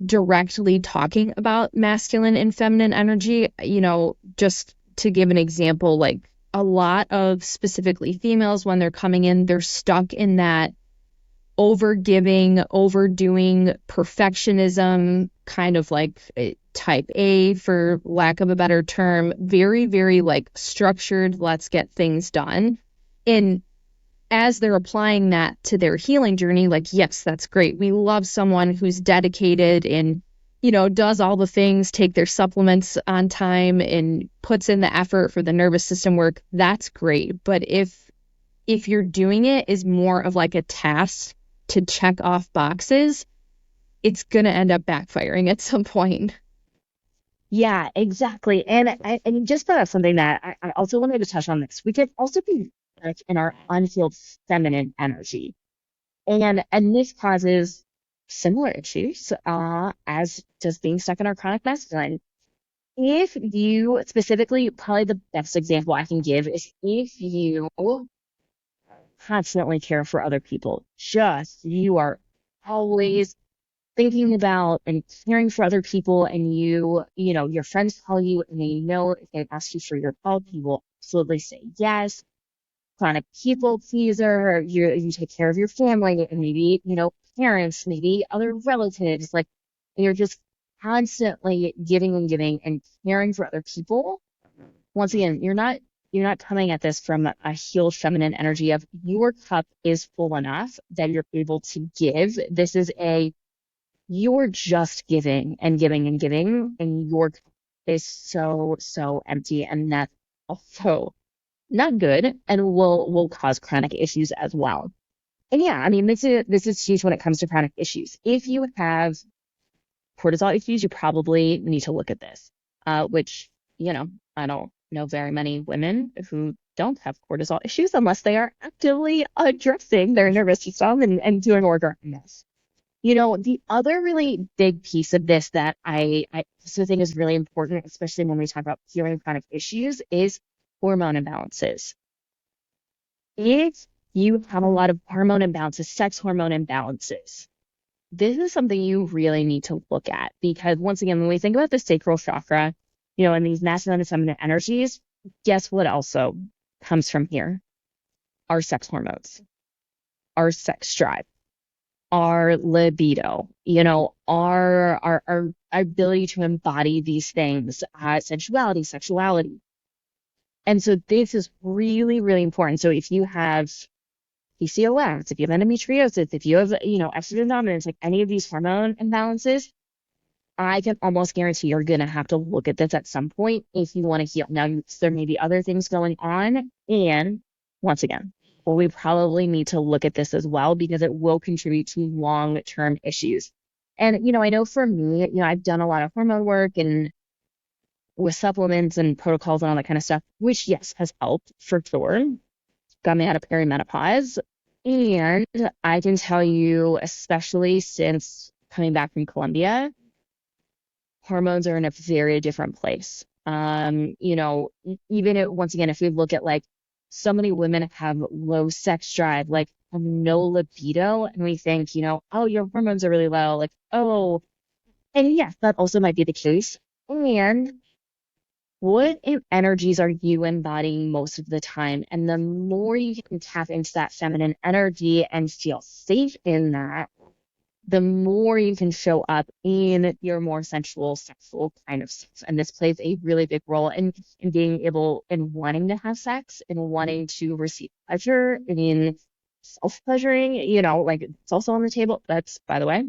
directly talking about masculine and feminine energy. Just to give an example, like a lot of specifically females, when they're coming in, they're stuck in that overgiving, overdoing, perfectionism, kind of like type A, for lack of a better term, very, very like structured, let's get things done. And as they're applying that to their healing journey, like, yes, that's great. We love someone who's dedicated and, does all the things, take their supplements on time and puts in the effort for the nervous system work. That's great. But if you're doing it is more of like a task to check off boxes, it's going to end up backfiring at some point. Yeah, exactly. And you just brought up something that I also wanted to touch on this. We could also be like in our unhealed feminine energy. And this causes similar issues as just being stuck in our chronic masculine. If you specifically, probably the best example I can give is if you constantly care for other people, just you are always thinking about and caring for other people, and your friends call you and they know if they ask you for your help, you will absolutely say yes. Chronic people pleaser, you take care of your family and maybe, parents, maybe other relatives, like you're just constantly giving and giving and caring for other people. Once again, you're not coming at this from a healed feminine energy of your cup is full enough that you're able to give. This is you're just giving and giving and giving, and your cup is so, so empty. And that's also not good and will cause chronic issues as well. And yeah, I mean, this is huge when it comes to chronic issues. If you have cortisol issues, you probably need to look at this. Which, I don't know very many women who don't have cortisol issues unless they are actively addressing their nervous system and doing work around this. The other really big piece of this that I also think is really important, especially when we talk about healing chronic issues, is hormone imbalances. If you have a lot of hormone imbalances, sex hormone imbalances, this is something you really need to look at because once again, when we think about the sacral chakra, and these masculine and feminine energies, guess what also comes from here? Our sex hormones, our sex drive, our libido, our ability to embody these things, sensuality, sexuality. And so this is really, really important. So if you have PCOS, if you have endometriosis, if you have, estrogen dominance, like any of these hormone imbalances, I can almost guarantee you're going to have to look at this at some point if you want to heal. Now, there may be other things going on. And once again, well, we probably need to look at this as well because it will contribute to long-term issues. And, I know for me, I've done a lot of hormone work and with supplements and protocols and all that kind of stuff, which, yes, has helped for sure. Got me out of perimenopause. And I can tell you, especially since coming back from Colombia, hormones are in a very different place. Even once again, if we look at like so many women have low sex drive, like no libido, and we think, oh, your hormones are really low, like, oh, and yes, that also might be the case. And what energies are you embodying most of the time? And the more you can tap into that feminine energy and feel safe in that, the more you can show up in your more sensual, sexual kind of sex. And this plays a really big role in being able, in wanting to have sex, in wanting to receive pleasure, in self-pleasuring, like it's also on the table. That's, by the way, a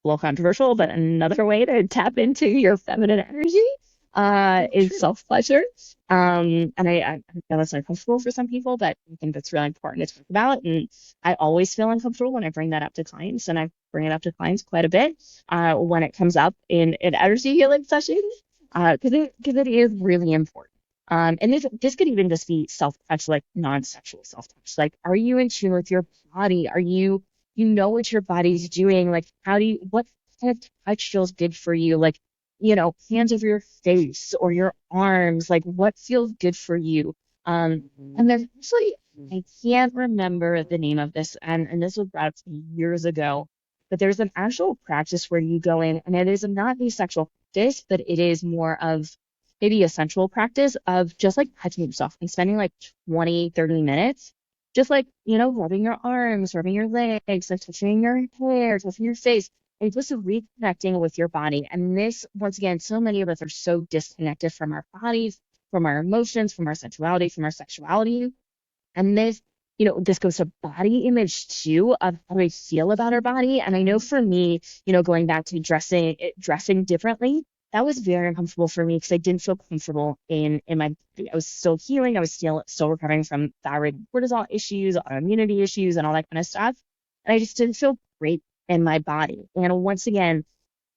little controversial, but another way to tap into your feminine energy is True. self-pleasure. And I know that's uncomfortable for some people, but I think that's really important to talk about. And I always feel uncomfortable when I bring that up to clients, and I bring it up to clients quite a bit when it comes up in energy healing sessions, because it is really important. And this could even just be self-touch, like non-sexual self-touch. Like, are you in tune with your body? Are you know what your body's doing? Like, what kind of touch feels good for you? Like, hands over your face or your arms, like what feels good for you. And there's actually I can't remember the name of this, and this was brought up to me years ago, but there's an actual practice where you go in, and it is not a sexual practice, but it is more of maybe a sensual practice of just like touching yourself and spending like 20, 30 minutes, just like, rubbing your arms, rubbing your legs, like touching your hair, touching your face, and just reconnecting with your body. And this, once again, so many of us are so disconnected from our bodies, from our emotions, from our sensuality, from our sexuality. And this goes to body image too, of how we feel about our body. And I know for me, going back to dressing differently, that was very uncomfortable for me because I didn't feel comfortable in my body. I was still healing. I was still recovering from thyroid cortisol issues, autoimmunity issues, and all that kind of stuff. And I just didn't feel great in my body. And once again,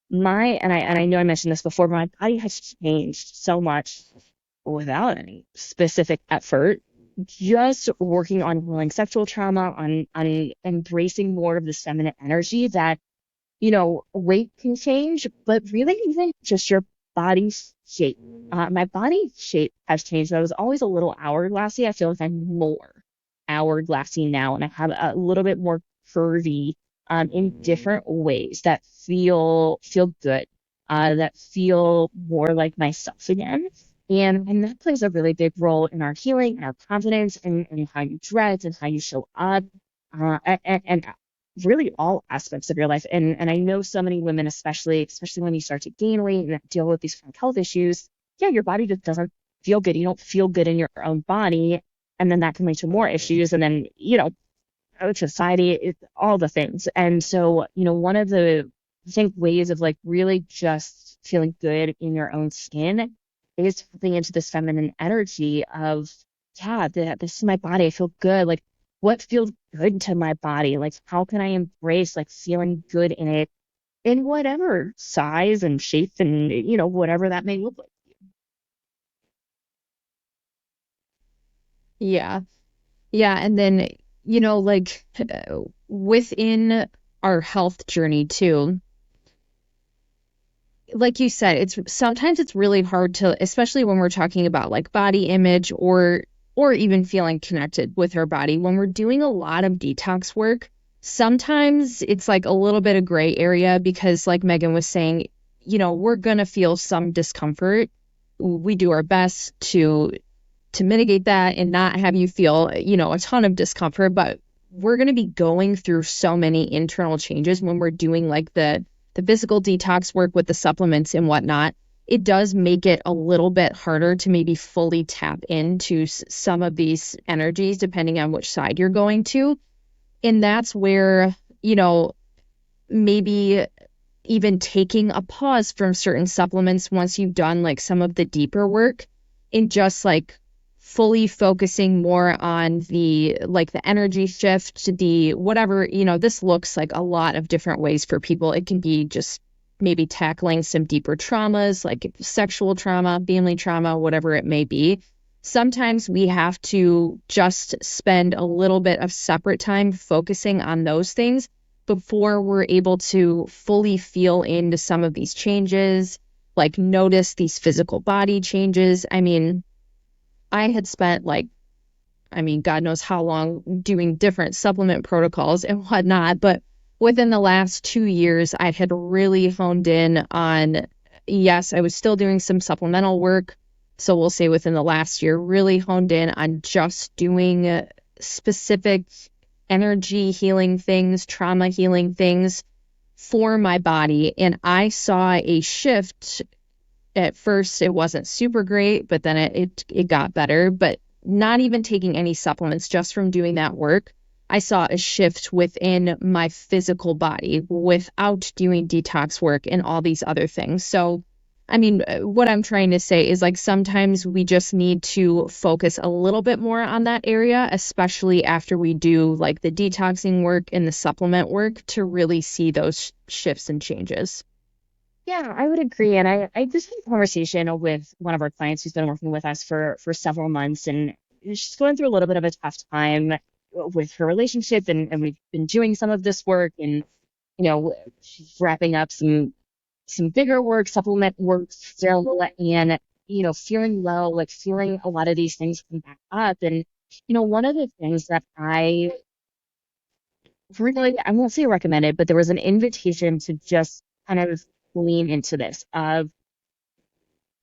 and I know I mentioned this before, but my body has changed so much without any specific effort, just working on healing sexual trauma, on embracing more of this feminine energy that, weight can change, but really even just your body shape. My body shape has changed. I was always a little hourglassy. I feel like I'm more hourglassy now, and I have a little bit more curvy in different ways that feel good, that feel more like myself again. And that plays a really big role in our healing and our confidence and how you dress and how you show up, and really all aspects of your life. And I know so many women, especially when you start to gain weight and deal with these chronic health issues, yeah, your body just doesn't feel good. You don't feel good in your own body. And then that can lead to more issues. And then, society, all the things. And so, one of the, I think, ways of like really just feeling good in your own skin is tapping into this feminine energy of, yeah, this is my body. I feel good. Like, what feels good to my body? Like, how can I embrace like feeling good in it in whatever size and shape and, whatever that may look like. Yeah. Yeah. And then, like within our health journey too, like you said, it's really hard to, especially when we're talking about like body image or even feeling connected with our body. When we're doing a lot of detox work, sometimes it's like a little bit of gray area because like Megan was saying, we're gonna feel some discomfort. We do our best to mitigate that and not have you feel, a ton of discomfort, but we're going to be going through so many internal changes when we're doing like the physical detox work with the supplements and whatnot. It does make it a little bit harder to maybe fully tap into some of these energies depending on which side you're going to. And that's where, maybe even taking a pause from certain supplements once you've done like some of the deeper work and just like fully focusing more on the energy shift, the whatever, this looks like a lot of different ways for people. It can be just maybe tackling some deeper traumas like sexual trauma, family trauma, whatever it may be. Sometimes we have to just spend a little bit of separate time focusing on those things before we're able to fully feel into some of these changes, like notice these physical body changes. I mean, I had spent God knows how long doing different supplement protocols and whatnot, but within the last 2 years, I had really honed in on, yes, I was still doing some supplemental work. So we'll say within the last year, really honed in on just doing specific energy healing things, trauma healing things for my body. And I saw a shift. At first it wasn't super great, but then it got better. But not even taking any supplements, just from doing that work, I saw a shift within my physical body without doing detox work and all these other things. So, I mean, what I'm trying to say is like sometimes we just need to focus a little bit more on that area, especially after we do like the detoxing work and the supplement work to really see those shifts and changes. Yeah, I would agree. And I just had a conversation with one of our clients who's been working with us for several months, and she's going through a little bit of a tough time with her relationship, and we've been doing some of this work, and she's wrapping up some bigger work, supplement work still, and feeling low, like feeling a lot of these things come back up. One of the things that I won't say recommended, but there was an invitation to just kind of lean into this of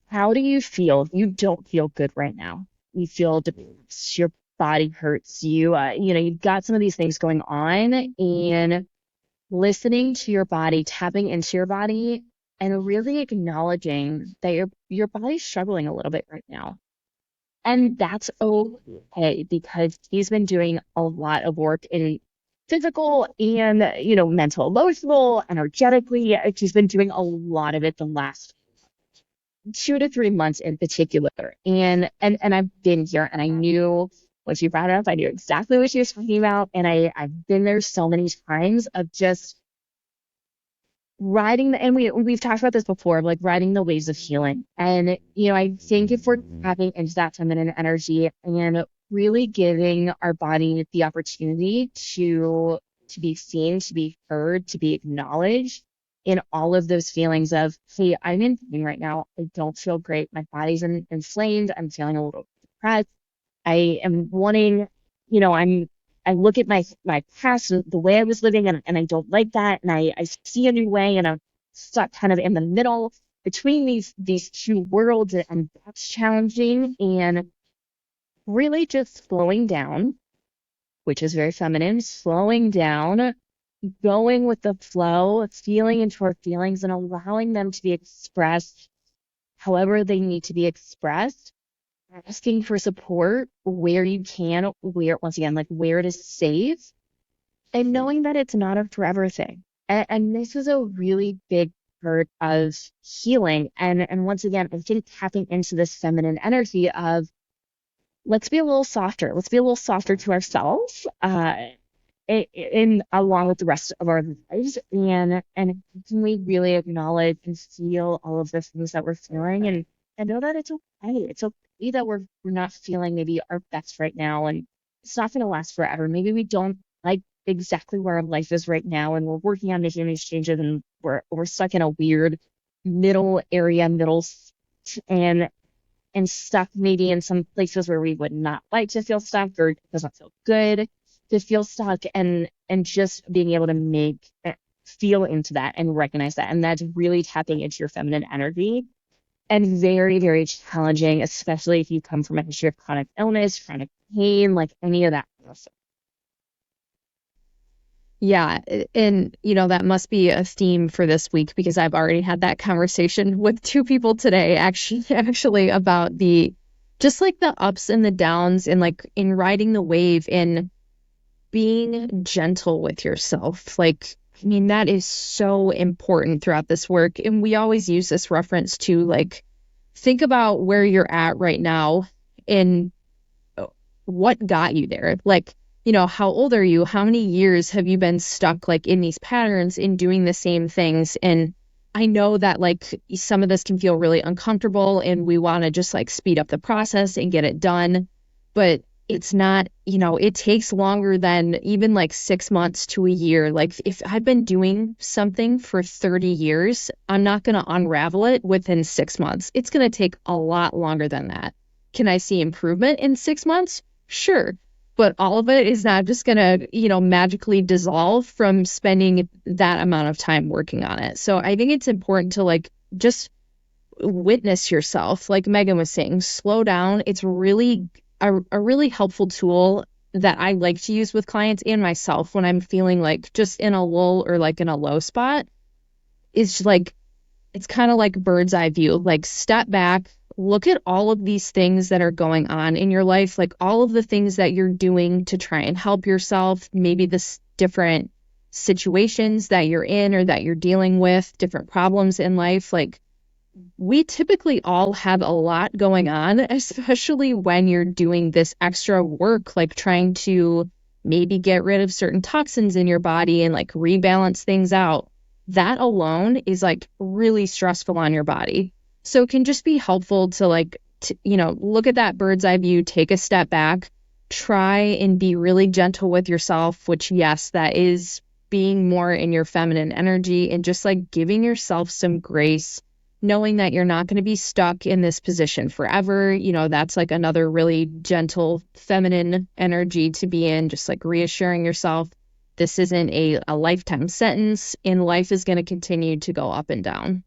how do you feel? You don't feel good right now. You feel depressed. Your body hurts you. You've got some of these things going on, and listening to your body, tapping into your body, and really acknowledging that your body's struggling a little bit right now. And that's okay because he's been doing a lot of work in physical and, mental, emotional, energetically. He's been doing a lot of it the last 2 to 3 months in particular. And I've been here and I knew when she brought it up, I knew exactly what she was talking about. And I've been there so many times of just riding and we've talked about this before, like riding the waves of healing. And I think if we're tapping into that feminine energy and really giving our body the opportunity to be seen, to be heard, to be acknowledged in all of those feelings of, hey, I'm in pain right now. I don't feel great. My body's inflamed. I'm feeling a little depressed. I am wanting, I look at my past, the way I was living, and I don't like that. And I see a new way, and I'm stuck kind of in the middle between these two worlds, and that's challenging. And really just slowing down, which is very feminine, slowing down, going with the flow, feeling into our feelings, and allowing them to be expressed however they need to be expressed, asking for support where you can, where, once again, like where it is safe, and knowing that it's not a forever thing. And this is a really big part of healing. And once again, I think tapping into this feminine energy of let's be a little softer. Let's be a little softer to ourselves. In along with the rest of our lives, and can we really acknowledge and feel all of the things that we're feeling, and know that it's okay. It's okay that we're not feeling maybe our best right now, and it's not going to last forever. Maybe we don't like exactly where our life is right now, and we're working on making these changes, and we're stuck in a weird middle area, and stuck maybe in some places where we would not like to feel stuck, or it doesn't feel good to feel stuck, and just being able to feel into that and recognize that. And that's really tapping into your feminine energy, and very, very challenging, especially if you come from a history of chronic illness, chronic pain, like any of that. Yeah, and that must be a theme for this week because I've already had that conversation with two people today actually about the just like the ups and the downs and like in riding the wave and being gentle with yourself. Like, I mean, that is so important throughout this work. And we always use this reference to like think about where you're at right now and what got you there. Like, how old are you? How many years have you been stuck like in these patterns in doing the same things? And I know that like some of this can feel really uncomfortable and we want to just like speed up the process and get it done. But it's not, it takes longer than even like 6 months to a year. Like if I've been doing something for 30 years, I'm not going to unravel it within 6 months. It's going to take a lot longer than that. Can I see improvement in 6 months? Sure. But all of it is not just going to, magically dissolve from spending that amount of time working on it. So I think it's important to like just witness yourself. Like Megan was saying, slow down. It's really a really helpful tool that I like to use with clients and myself when I'm feeling like just in a lull or like in a low spot. Is like, it's kind of like bird's eye view, like step back, look at all of these things that are going on in your life, like all of the things that you're doing to try and help yourself, maybe this different situations that you're in or that you're dealing with, different problems in life. Like we typically all have a lot going on, especially when you're doing this extra work, like trying to maybe get rid of certain toxins in your body and like rebalance things out. That alone is like really stressful on your body. So it can just be helpful to like, look at that bird's eye view, take a step back, try and be really gentle with yourself, which yes, that is being more in your feminine energy and just like giving yourself some grace knowing that you're not going to be stuck in this position forever. That's like another really gentle feminine energy to be in, just like reassuring yourself this isn't a lifetime sentence and life is going to continue to go up and down.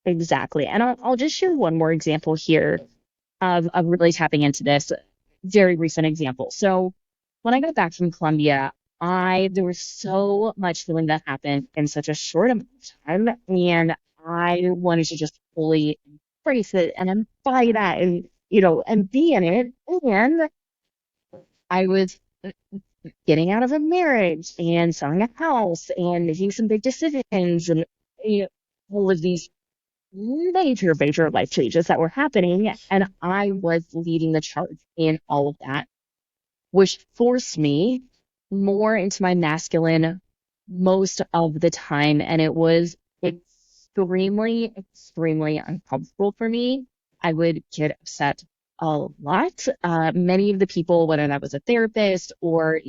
Exactly. And I'll just share one more example here of really tapping into this very recent example. So when I got back from Colombia, there was so much healing that happened in such a short amount of time, and I wanted to just fully embrace it and embody that, and and be in it. And I was getting out of a marriage and selling a house and making some big decisions, and you know, all of these major life changes that were happening, and I was leading the charge in all of that, which forced me more into my masculine most of the time. And it was extremely uncomfortable for me. I would get upset a lot. Many of the people, whether that was a therapist or,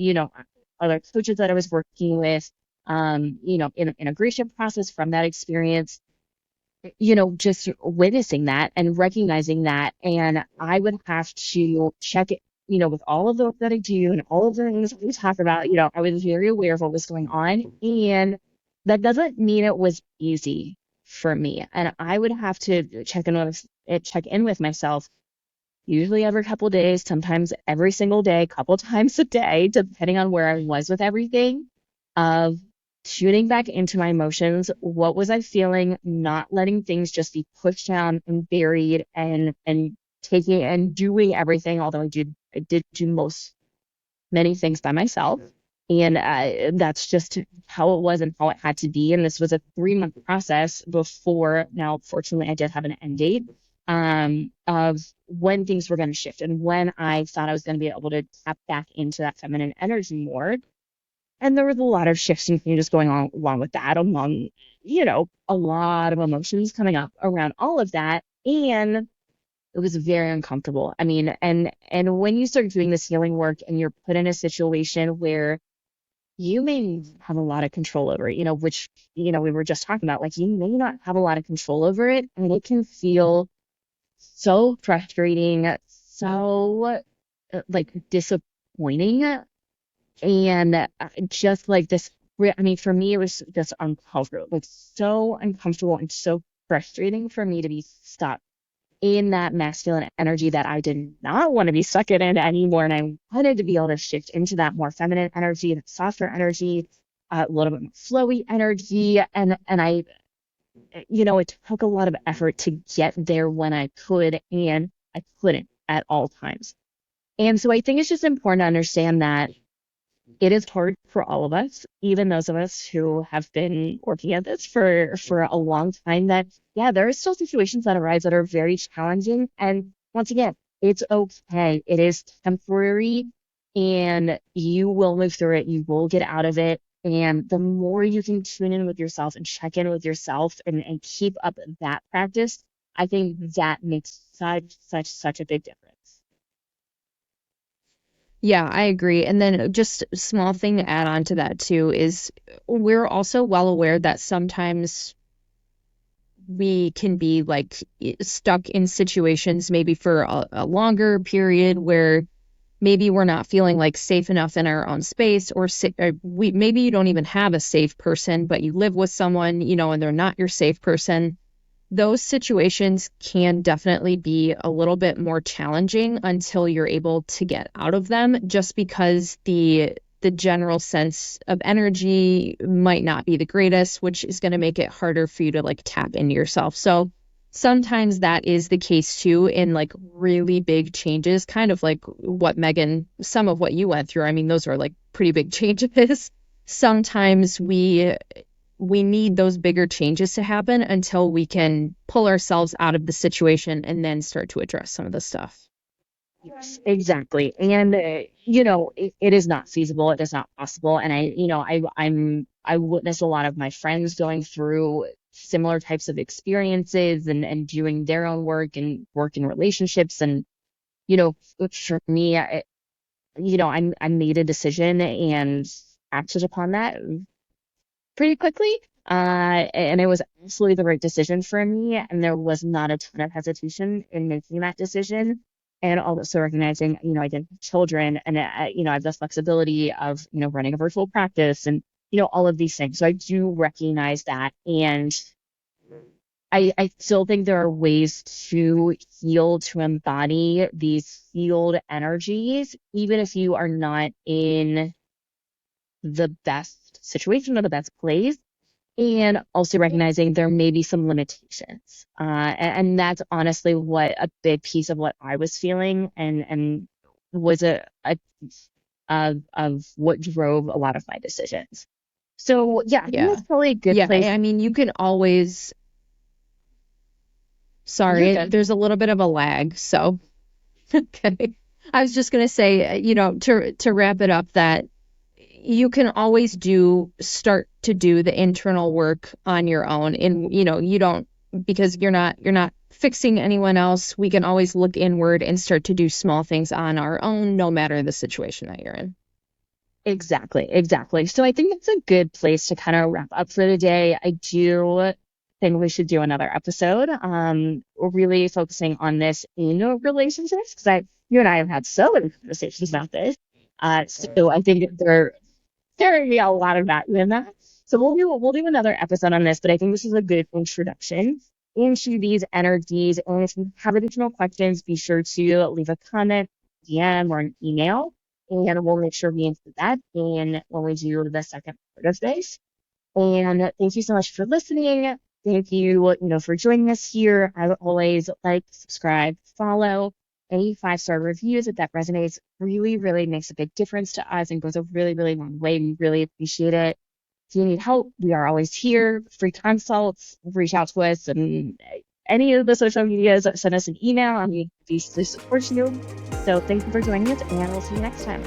other coaches that I was working with, in integration process from that experience, just witnessing that and recognizing that. And I would have to check it, with all of the work that I do and all of the things that we talk about, I was very aware of what was going on. And that doesn't mean it was easy for me. And I would have to check in with myself usually every couple of days, sometimes every single day, couple times a day, depending on where I was with everything, of tuning back into my emotions. What was I feeling? Not letting things just be pushed down and buried, and taking and doing everything, although I did do many things by myself. And that's just how it was and how it had to be. And this was a 3-month process before. Now, fortunately, I did have an end date of when things were going to shift and when I thought I was going to be able to tap back into that feminine energy more. And there was a lot of shifts and changes going on along with that, among, a lot of emotions coming up around all of that. And it was very uncomfortable. I mean, and when you start doing this healing work and you're put in a situation where you may have a lot of control over it, which, we were just talking about, like you may not have a lot of control over it, and it can feel so frustrating, so like disappointing, and just like this. I mean, for me, it was just uncomfortable, like so uncomfortable and so frustrating for me to be stuck in that masculine energy that I did not want to be stuck in it anymore. And I wanted to be able to shift into that more feminine energy, that softer energy, a little bit more flowy energy. And it took a lot of effort to get there when I could, and I couldn't at all times. And so I think it's just important to understand that it is hard for all of us, even those of us who have been working at this for a long time, that yeah, there are still situations that arise that are very challenging. And once again, it's okay. It is temporary, and you will move through it. You will get out of it. And the more you can tune in with yourself and check in with yourself, and keep up that practice, I think that makes such a big difference. Yeah, I agree. And then just a small thing to add on to that too is we're also well aware that sometimes we can be like stuck in situations maybe for a longer period where maybe we're not feeling like safe enough in our own space, or maybe you don't even have a safe person, but you live with someone, and they're not your safe person. Those situations can definitely be a little bit more challenging until you're able to get out of them, just because the general sense of energy might not be the greatest, which is going to make it harder for you to like tap into yourself. So sometimes that is the case too in like really big changes, kind of like what Megan, some of what you went through. I mean, those are like pretty big changes. Sometimes we need those bigger changes to happen until we can pull ourselves out of the situation and then start to address some of the stuff. Yes, exactly. And it is not feasible. It is not possible. And I witness a lot of my friends going through similar types of experiences, and doing their own work in relationships. And for me, I made a decision and acted upon that pretty quickly. And it was absolutely the right decision for me. And there was not a ton of hesitation in making that decision. And also recognizing, I didn't have children and, I have the flexibility of, running a virtual practice and, all of these things. So I do recognize that. And I still think there are ways to heal, to embody these healed energies, even if you are not in the best situation or the best place, and also recognizing there may be some limitations. And that's honestly what a big piece of what I was feeling and was a piece of what drove a lot of my decisions. So yeah, I think Yeah. that's probably a good Yeah. place. I mean, you can always, You're sorry, good. there's a little bit of a lag. So, okay. I was just going to say, to wrap it up, that you can always start to do the internal work on your own. And, you don't, because you're not fixing anyone else. We can always look inward and start to do small things on our own, no matter the situation that you're in. Exactly, exactly. So I think that's a good place to kind of wrap up for the day. I do think we should do another episode. We're really focusing on this in relationships because you and I have had so many conversations about this. So I think there will be a lot of value in that. So we'll do another episode on this, but I think this is a good introduction into these energies. And if you have additional questions, be sure to leave a comment, DM, or an email, and we'll make sure we answer that in when we do the second part of this. And thank you so much for listening. Thank you, for joining us here. As always, like, subscribe, follow. Any 5-star reviews, if that resonates, really, really makes a big difference to us and goes a really, really long way. We really appreciate it. If you need help, we are always here. Free consults, reach out to us and any of the social medias, send us an email and we be to support you. So thank you for joining us and we'll see you next time.